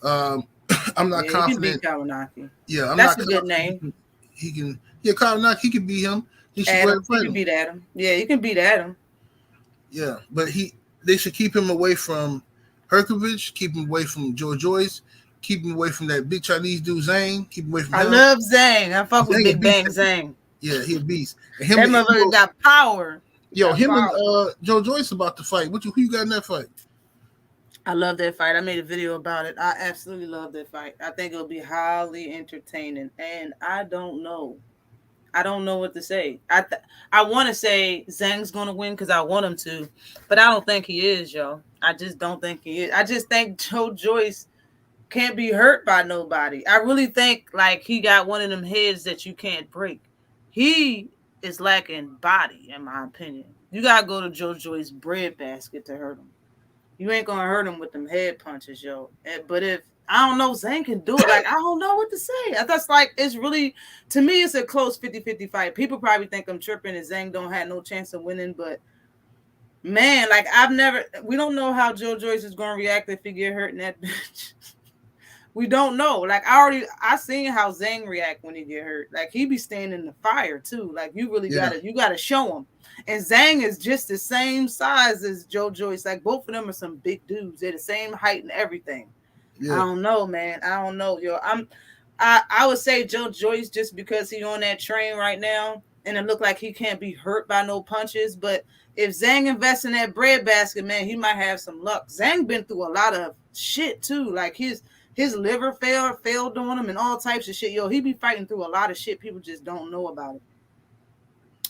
I'm not confident. He can beat Karanaki. Yeah, That's a good name. He can. Yeah, Karanaki, he can beat him. He should Adam, he can beat Adam. Yeah, he can beat Adam. Yeah, but they should keep him away from Herkovich, keep him away from Joe Joyce, keep him away from that big Chinese dude Zhang, keep him away from him. I love Zhang. I fuck with Big Bang Zhang. Yeah, he a beast. And him that motherfucker got power. And Joe Joyce about to fight. Who you got in that fight? I love that fight. I made a video about it. I absolutely love that fight. I think it'll be highly entertaining. And I don't know what to say. I want to say Zhang's going to win because I want him to, but I don't think he is, yo. I just don't think he is. I just think Joe Joyce can't be hurt by nobody. I really think like he got one of them heads that you can't break. He is lacking body, in my opinion. You got to go to Joe Joyce's breadbasket to hurt him. You ain't going to hurt him with them head punches, yo. But if I don't know, Zhang can do it. Like, I don't know what to say. That's like, it's really, to me, it's a close 50-50 fight. People probably think I'm tripping and Zhang don't have no chance of winning, but man, like we don't know how Joe Joyce is going to react if he get hurt in that bitch. We don't know. Like, I seen how Zhang react when he get hurt. Like, he be staying in the fire too. Like, you really gotta show him. And Zhang is just the same size as Joe Joyce. Like, both of them are some big dudes. They're the same height and everything. Yeah. I don't know, man. I don't know, yo. I would say Joe Joyce just because he's on that train right now, and it look like he can't be hurt by no punches. But if Zhang invests in that breadbasket, man, he might have some luck. Zhang been through a lot of shit too. Like his liver failed on him and all types of shit. Yo, he be fighting through a lot of shit. People just don't know about it.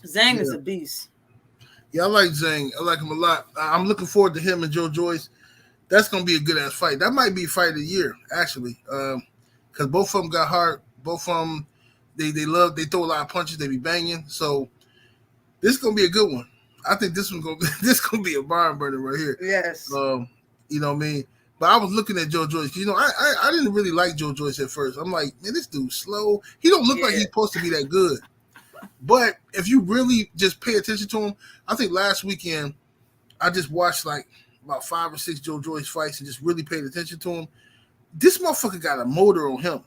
Zhang is a beast. Yeah, I like Zhang. I like him a lot. I'm looking forward to him and Joe Joyce. That's going to be a good-ass fight. That might be fight of the year, actually, because both of them got hard. Both of them, they throw a lot of punches. They be banging. So this is going to be a good one. I think this going to be a barn burner right here. Yes. You know what I mean? But I was looking at Joe Joyce. You know, I didn't really like Joe Joyce at first. I'm like, man, this dude's slow. He don't look like he's supposed to be that good. But if you really just pay attention to him, I think last weekend I just watched like about 5 or 6 Joe Joyce fights and just really paid attention to him. This motherfucker got a motor on him.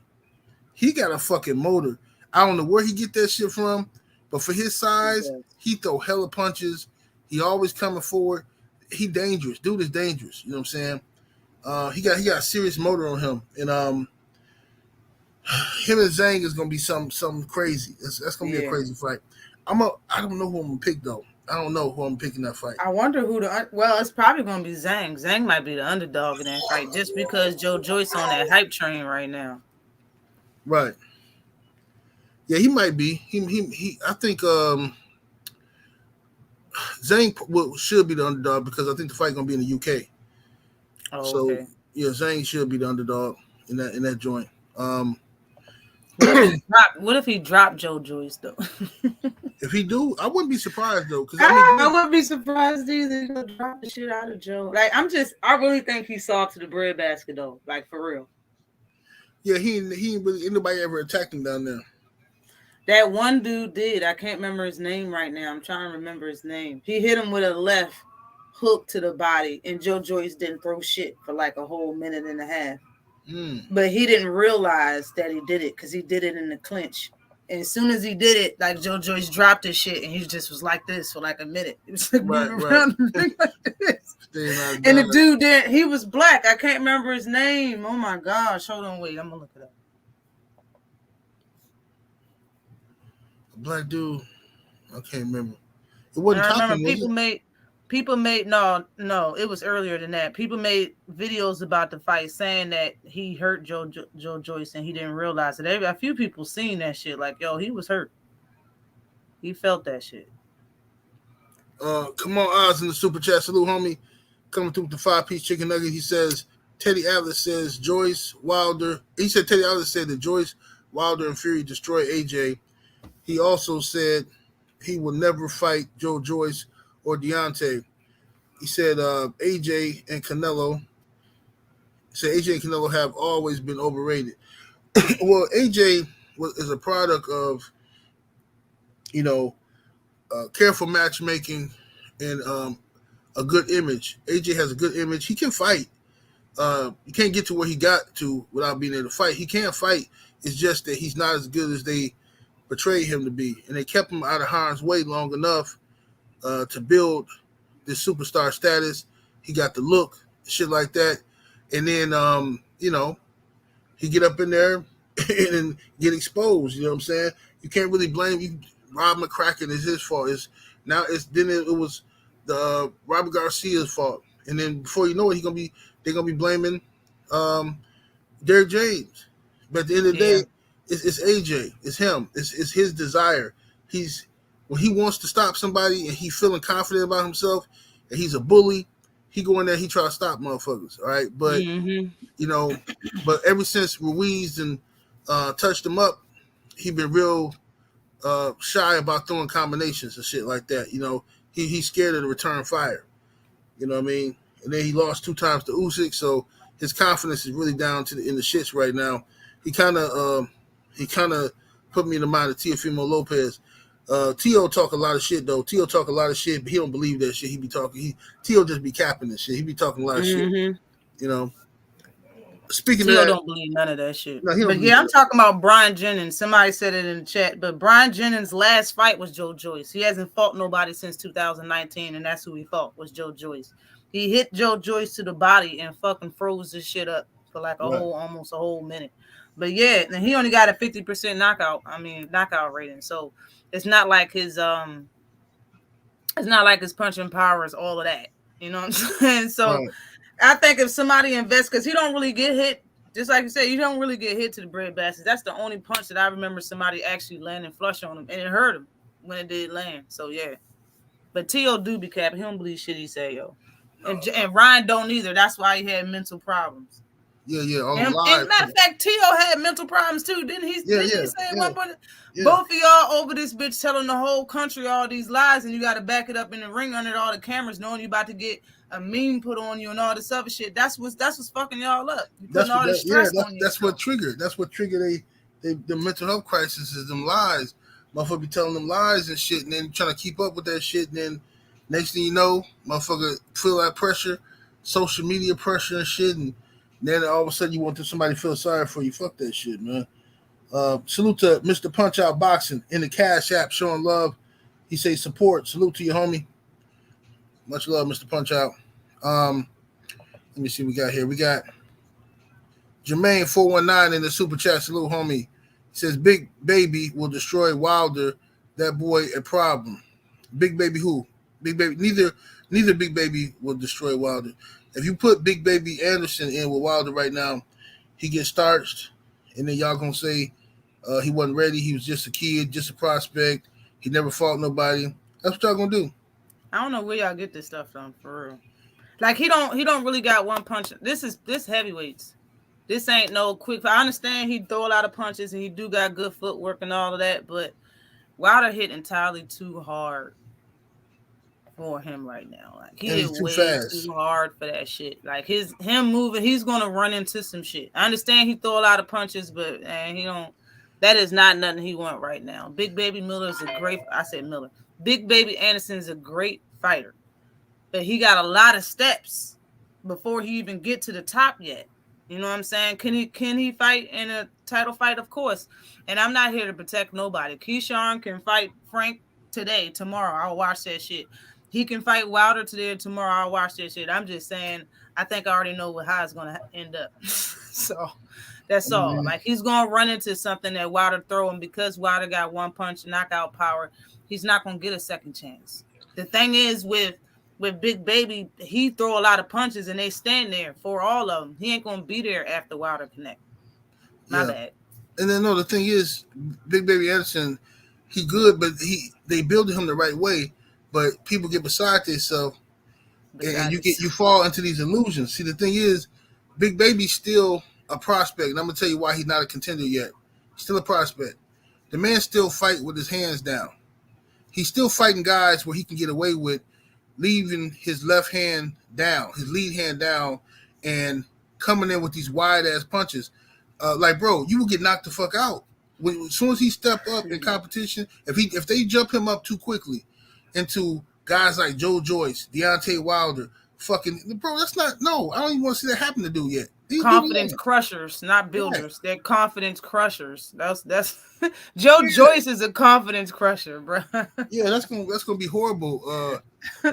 He got a fucking motor. I don't know where he get that shit from, but for his size, he throw hella punches. He always coming forward. He dangerous. Dude is dangerous. You know what I'm saying? He got a serious motor on him. And him and Zhang is gonna be something crazy. That's gonna be a crazy fight. I don't know who I'm gonna pick though. I don't know who I'm picking that fight. I wonder it's probably gonna be Zhang. Zhang might be the underdog in that fight just because Joe Joyce on that hype train right now. Right. Yeah, he might be. He I think Zhang should be the underdog because I think the fight gonna be in the UK. Oh, so okay. Yeah, Zhang should be the underdog in that joint. What if he dropped Joe Joyce though? If he do, I wouldn't be surprised though. I wouldn't be surprised either. He'll drop the shit out of Joe. Like I really think he soft to the breadbasket though. Like for real. Yeah, he really anybody ever attacked him down there. That one dude did. I can't remember his name right now. I'm trying to remember his name. He hit him with a left hook to the body, and Joe Joyce didn't throw shit for like a whole minute and a half. But he didn't realize that he did it because he did it in the clinch. And as soon as he did it, like Joe Joyce dropped his shit and he just was like this for like a minute. It was like moving around like this. And the dude he was black. I can't remember his name. Oh my gosh. Hold on, wait. I'm gonna look it up. A black dude. I can't remember. It wasn't talking. People made no, it was earlier than that. People made videos about the fight saying that he hurt Joe Joyce and he didn't realize it. A few people seen that shit like, yo, he was hurt. He felt that shit. Come on, Oz in the super chat. Salute, homie. Coming through with the 5-piece chicken nugget. He says, Teddy Atlas says Joyce Wilder. He said Teddy Atlas said that Joyce, Wilder, and Fury destroy AJ. He also said he will never fight Joe Joyce or Deontay. He said AJ and Canelo. He said AJ and Canelo have always been overrated. Well, AJ is a product of, careful matchmaking and a good image. AJ has a good image. He can fight. you can't get to where he got to without being able to fight. He can fight. It's just that he's not as good as they portrayed him to be, and they kept him out of harm's way long enough to build this superstar status. He got the look, shit like that, and then he get up in there and get exposed. You know what I'm saying? You can't really blame you. Rob McCracken is his fault. It was the Robert Garcia's fault, and then before you know it, they're gonna be blaming Derrick James. But at the end of the day, it's AJ. It's him. It's his desire. When he wants to stop somebody and he feeling confident about himself and he's a bully, he go in there, he try to stop motherfuckers. All right. But but ever since Ruiz and touched him up, he been real shy about throwing combinations and shit like that. He's scared of the return fire. You know what I mean? And then he lost 2 times to Usyk, so his confidence is really down in the shits right now. He kind of put me in the mind of Teofimo Lopez. Teo talk a lot of shit though. Teo talk a lot of shit, but he don't believe that shit. He be talking. Teo just be capping and shit. He be talking a lot of shit. Speaking Teo of that, don't believe none of that shit. No, but yeah, I'm talking about Brian Jennings. Somebody said it in the chat, but Brian Jennings' last fight was Joe Joyce. He hasn't fought nobody since 2019, and that's who he fought was Joe Joyce. He hit Joe Joyce to the body and fucking froze this shit up for like almost a whole minute. But yeah, and he only got a 50% knockout rating. So it's not like his punching power is all of that. You know what I'm saying? So I think if somebody invests, because he don't really get hit, just like you said, you don't really get hit to the bread basket. That's the only punch that I remember somebody actually landing flush on him, and it hurt him when it did land. So yeah. But T.O. do be capping. He don't believe shit he say, yo. And Ryan don't either. That's why he had mental problems. Yeah. And matter of fact, T.O. had mental problems too, didn't he? Didn't he say one point? Both of y'all over this bitch telling the whole country all these lies, and you got to back it up in the ring under all the cameras, knowing you about to get a meme put on you and all this other shit. That's what's fucking y'all up. That's what triggered. That's what triggered the mental health crisis is them lies. Motherfucker be telling them lies and shit, and then trying to keep up with that shit, and then next thing you know, motherfucker feel that pressure, social media pressure and shit, and then all of a sudden you want somebody to feel sorry for you. Fuck that shit, man. Salute to Mr. Punch Out Boxing in the Cash App, showing love. He say support. Salute to you, homie. Much love, Mr. Punch Out. Let me see what we got here. We got Jermaine 419 in the super chat. Salute, homie. He says Big Baby will destroy Wilder. That boy a problem. Big Baby who? Big Baby. Neither Big Baby will destroy Wilder. If you put Big Baby Anderson in with Wilder right now, he gets starched, and then y'all gonna say he wasn't ready. He was just a kid, just a prospect. He never fought nobody. That's what y'all gonna do. I don't know where y'all get this stuff from, for real. Like he don't really got one punch. This heavyweights. This ain't no quick. I understand he throw a lot of punches and he do got good footwork and all of that, but Wilder hit entirely too hard for him right now. Like he did way too hard for that shit. Like him moving, he's gonna run into some shit. I understand he throw a lot of punches, but he don't. That is not nothing he want right now. Big Baby Miller is a great. I said Miller. Big Baby Anderson is a great fighter, but he got a lot of steps before he even get to the top yet. You know what I'm saying? Can he fight in a title fight? Of course. And I'm not here to protect nobody. Keyshawn can fight Frank today, tomorrow. I'll watch that shit. He can fight Wilder today or tomorrow. I'll watch that shit. I'm just saying, I think I already know how it's going to end up. So that's all. Like he's going to run into something that Wilder throw him, because Wilder got one punch knockout power. He's not going to get a second chance. The thing is with Big Baby, he throw a lot of punches and they stand there for all of them. He ain't going to be there after Wilder connect. My bad. And then the thing is, Big Baby Anderson, he good, but they build him the right way. But people get beside themselves, and you fall into these illusions. See, the thing is, Big Baby's still a prospect, and I'm gonna tell you why he's not a contender yet. He's still a prospect. The man still fight with his hands down. He's still fighting guys where he can get away with leaving his left hand down, his lead hand down, and coming in with these wide ass punches. Like, bro, you will get knocked the fuck out. As soon as he step up in competition, if they jump him up too quickly into guys like Joe Joyce, Deontay Wilder, fucking bro. That's not no. I don't even want to see that happen to dude yet. Confidence crushers, not builders. Right. They're confidence crushers. That's Joe Joyce is a confidence crusher, bro. Yeah, that's gonna be horrible. You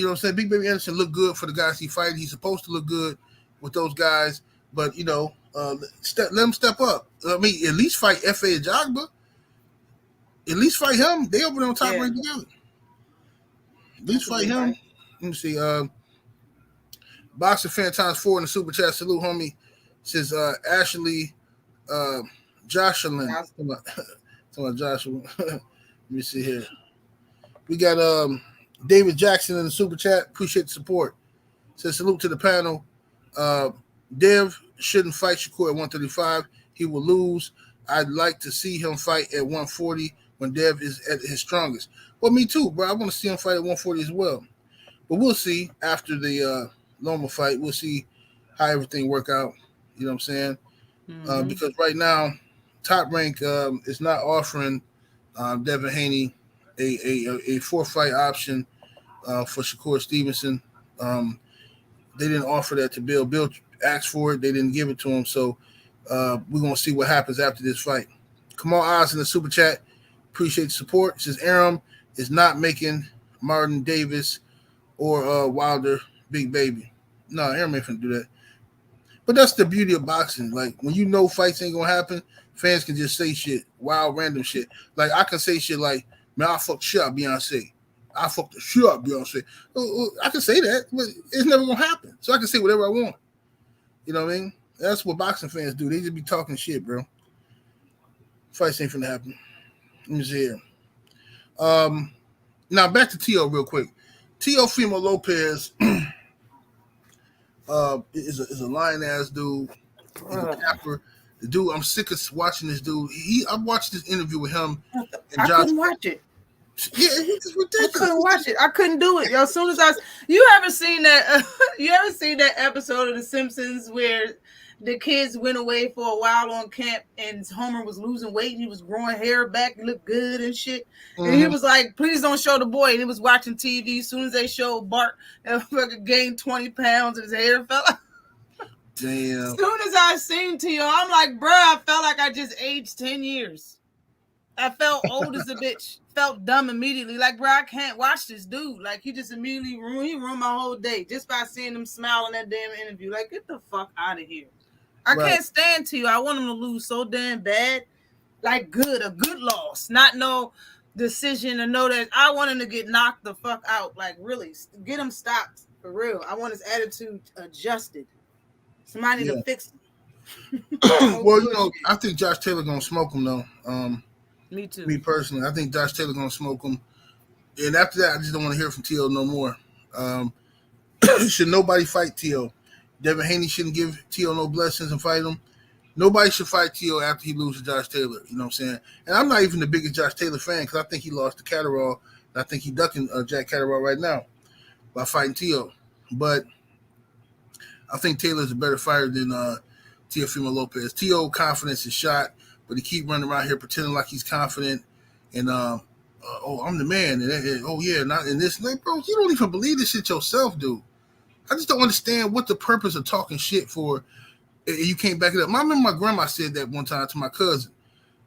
know what I'm saying? Big Baby Anderson looked good for the guys he fighted. He's supposed to look good with those guys, but let him step up. I mean, at least fight F.A. Ajagba. At least fight him. They over there on top rank together. At least fight him. Right. Let me see. Boxer fan times 4 in the super chat. Salute, homie. Says Ashley Jocelyn. Talking about Joshua. Let me see here. We got David Jackson in the super chat. Appreciate the support. Says salute to the panel. Dev shouldn't fight Shakur at 135. He will lose. I'd like to see him fight at 140 when Dev is at his strongest. Well, me too, bro. I want to see him fight at 140 as well. But we'll see after the Loma fight. We'll see how everything work out. You know what I'm saying? Mm-hmm. Because right now, Top Rank is not offering Devin Haney a 4-fight option for Shakur Stevenson. They didn't offer that to Bill. Bill asked for it. They didn't give it to him. So we're going to see what happens after this fight. Kamal Oz in the super chat. Appreciate the support. It says Aram is not making Martin Davis or Wilder Big Baby. No, Aram ain't finna do that. But that's the beauty of boxing. Like, when you know fights ain't going to happen, fans can just say shit, wild, random shit. Like, I can say shit like, man, I fucked the shit out Beyonce. I fucked the shit out Beyonce. I can say that, but it's never going to happen. So I can say whatever I want. You know what I mean? That's what boxing fans do. They just be talking shit, bro. Fights ain't finna happen. Let me see here. Now, back to Teo real quick. Teofimo Lopez is a lying-ass dude. He's a capper. The dude, I'm sick of watching this dude. I watched this interview with him. And I couldn't watch it. Yeah, it's ridiculous. I couldn't watch it. I couldn't do it. Yo, as soon as you ever seen that? You ever seen that episode of The Simpsons where the kids went away for a while on camp and Homer was losing weight and he was growing hair back and looked good and shit. Mm-hmm. And he was like, please don't show the boy. And he was watching TV. As soon as they showed Bart, fucking gained 20 pounds and his hair fell out. Damn. As soon as I seen Teo, I'm like, bro, I felt like I just aged 10 years. I felt old as a bitch. Felt dumb immediately. Like, bro, I can't watch this dude. Like, he just immediately ruined my whole day just by seeing him smile in that damn interview. Like, get the fuck out of here. I can't stand Teo. I want him to lose so damn bad. Like, a good loss. Not no decision or no that. I want him to get knocked the fuck out. Like, really. Get him stopped. For real. I want his attitude adjusted. Somebody to fix him. Well, I think Josh Taylor going to smoke him, though. Me too. Me personally. I think Josh Taylor going to smoke him. And after that, I just don't want to hear from Teo no more. Should nobody fight Teo? Devin Haney shouldn't give Teo no blessings and fight him. Nobody should fight Teo after he loses Josh Taylor. You know what I'm saying? And I'm not even the biggest Josh Taylor fan because I think he lost to Catterall. And I think he's ducking Jack Catterall right now by fighting Teo. But I think Taylor's a better fighter than Teofimo Lopez. Teo confidence is shot, but he keep running around here pretending like he's confident. And, I'm the man. And not in this. Like, bro, you don't even believe this shit yourself, dude. I just don't understand what the purpose of talking shit for. You can't back it up. I remember my grandma said that one time to my cousin.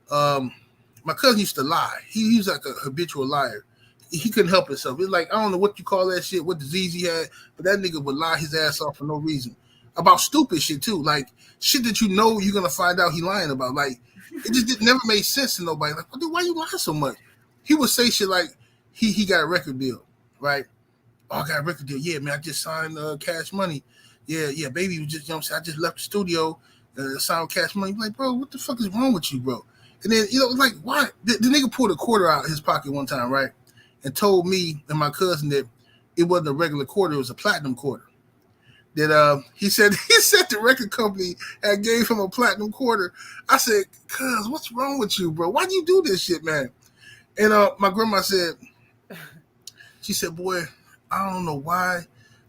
My cousin used to lie. He was like a habitual liar. He couldn't help himself. It's like, I don't know what you call that shit, what disease he had, but that nigga would lie his ass off for no reason. About stupid shit, too. Like, shit that you know you're going to find out he lying about. Like, it just never made sense to nobody. Like, dude, why you lying so much? He would say shit like, he got a record deal, right? Oh, I got a record deal. Yeah, man, I just signed Cash Money. Yeah, baby was just, you know what I'm saying? I just left the studio, signed Cash Money. Like, bro, what the fuck is wrong with you, bro? And then, like, why? The nigga pulled a quarter out of his pocket one time, right? And told me and my cousin that it wasn't a regular quarter, it was a platinum quarter. That he said the record company had gave him a platinum quarter. I said, cuz, what's wrong with you, bro? Why do you do this shit, man? And my grandma said, she said, boy, I don't know why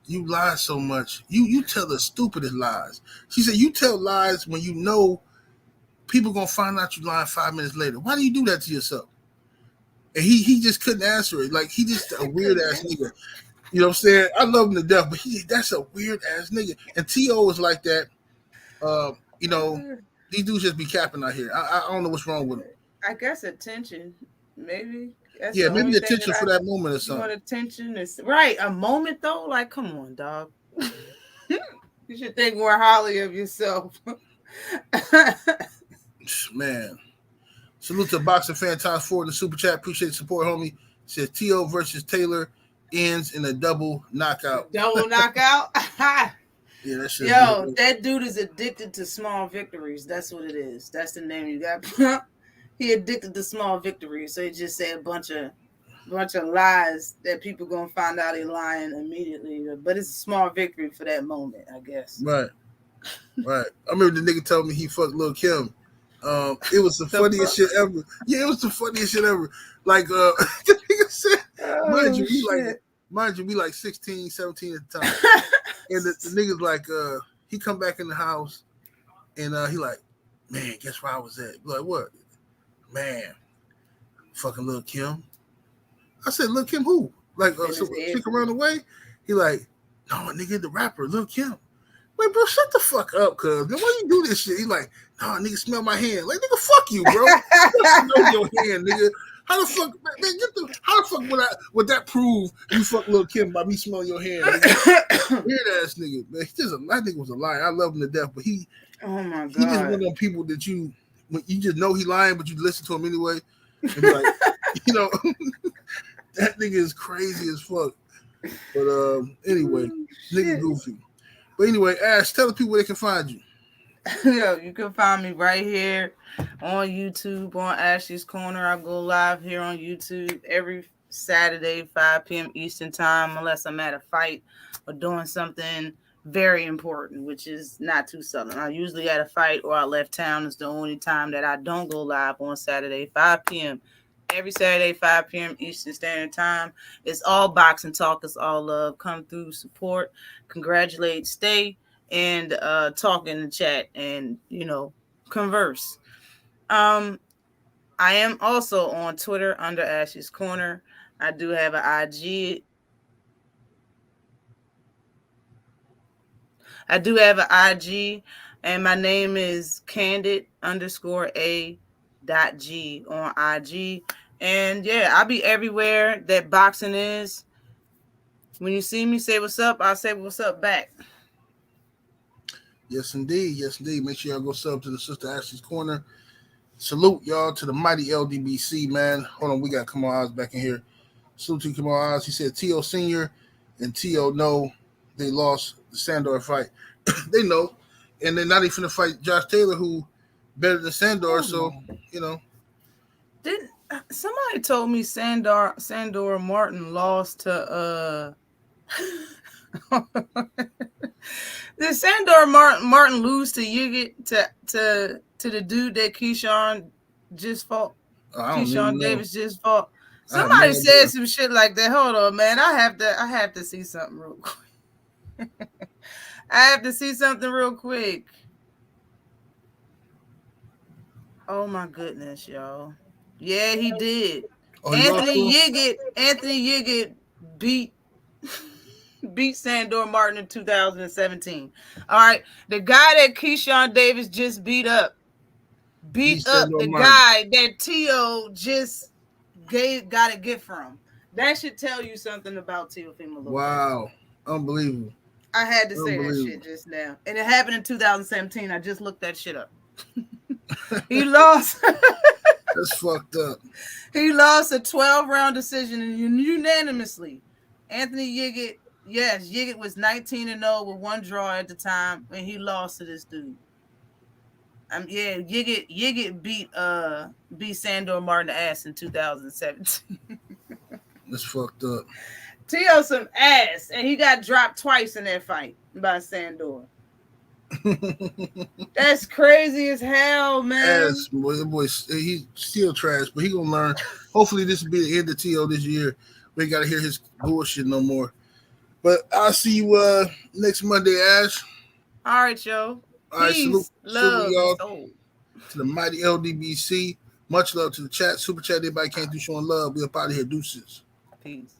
you lie so much. You tell the stupidest lies. She said, you tell lies when you know people gonna find out you lying 5 minutes later. Why do you do that to yourself? And he just couldn't answer it. Like, he just a weird ass nigga. You know what I'm saying? I love him to death, but that's a weird ass nigga. And T.O. is like that. You know, these dudes just be capping out here. I don't know what's wrong with them. I guess attention, maybe. That's Yeah, the maybe only thing attention for that moment or you want something. attention is right. A moment though, like come on, dog. You should think more highly of yourself. Man. Salute to Boxing Fan Times 4 in the super chat. Appreciate the support, homie. Says T.O. versus Taylor ends in a double knockout. Double knockout? Yeah, that shit. Yo, that dude is addicted to small victories. That's what it is. That's the name you got. He addicted to small victories. So he just said a bunch of lies that people gonna find out he lying immediately. But it's a small victory for that moment, I guess. Right. I remember the nigga told me he fucked Lil Kim. It was the funniest shit ever. Yeah, it was the funniest shit ever. Like, the nigga said, mind you, we like 16, 17 at the time. And the nigga's like, he come back in the house and he like, man, guess where I was at? Like, what? Man, fucking Lil Kim. I said, Lil Kim who? Like, chick around the way? He like, no, nigga, the rapper, Lil Kim. Wait, bro, shut the fuck up, cuz. Then why you do this shit? He like, nah, nigga, smell my hand. Like, nigga, fuck you, bro. Smell your hand, nigga. How the fuck, man, how the fuck would that prove you fuck Lil Kim by me smelling your hand, nigga? Weird ass nigga, man. That nigga was a liar. I love him to death, but oh my God. He just one of them people that you just know he lying, but you listen to him anyway. And be like, you know, that nigga is crazy as fuck. But anyway, nigga goofy. But anyway, Ash, tell the people where they can find you. Yo, you can find me right here on YouTube on Ashley's Corner. I go live here on YouTube every Saturday, 5 p.m. Eastern time, unless I'm at a fight or doing something very important, which is not too sudden. I'm usually at a fight or I left town. It's the only time that I don't go live on Saturday, 5 p.m. Every Saturday, 5 p.m. Eastern Standard Time. It's all boxing talk. It's all love. Come through, support, congratulate, stay, and talk in the chat and, you know, converse. I am also on Twitter under Ash's Corner. I do have an IG. And my name is Candid_A.G on IG. And yeah, I'll be everywhere that boxing is. When you see me say what's up, I'll say what's up back. Yes, indeed. Yes, indeed. Make sure y'all go sub to the Sister Ashley's Corner. Salute y'all to the mighty LDBC, man. Hold on, we got Kamal Oz back in here. Salute to Kamal Oz. He said T.O. Sr. and T.O. know they lost the Sandor fight. They know. And they're not even going to fight Josh Taylor, who better than Sandor. So, you know. Somebody told me Sandor Martin lost to did Sandor Martin lose to Yigit to the dude that Keyshawn just fought? Keyshawn Davis just fought. Somebody said some shit like that. Hold on, man. I have to see something real quick. I have to see something real quick. Oh my goodness, y'all. Yeah, he did. Anthony Yigit beat Sandor Martin in 2017. All right. The guy that Keyshawn Davis just beat up the guy that T.O. just got a gift from. That should tell you something about Teofimo Lopez. Wow. Unbelievable. I had to say that shit just now. And it happened in 2017. I just looked that shit up. He lost. That's fucked up. He lost a 12-round decision unanimously. Anthony Yigit, yes, Yigit was 19-0 with one draw at the time, and he lost to this dude. Yigit beat Sandor Martin ass in 2017. That's fucked up. T.O. some ass, and he got dropped twice in that fight by Sandor. That's crazy as hell, man. Ass, boy, he's still trash, but he gonna learn. Hopefully, this will be the end of T.O. this year. We ain't gotta hear his bullshit no more. But I'll see you next Monday, Ash. All right, yo. All right, salute y'all to the mighty LDBC. Much love to the chat, super chat. Everybody came through showing love. We up out of here, deuces. Peace.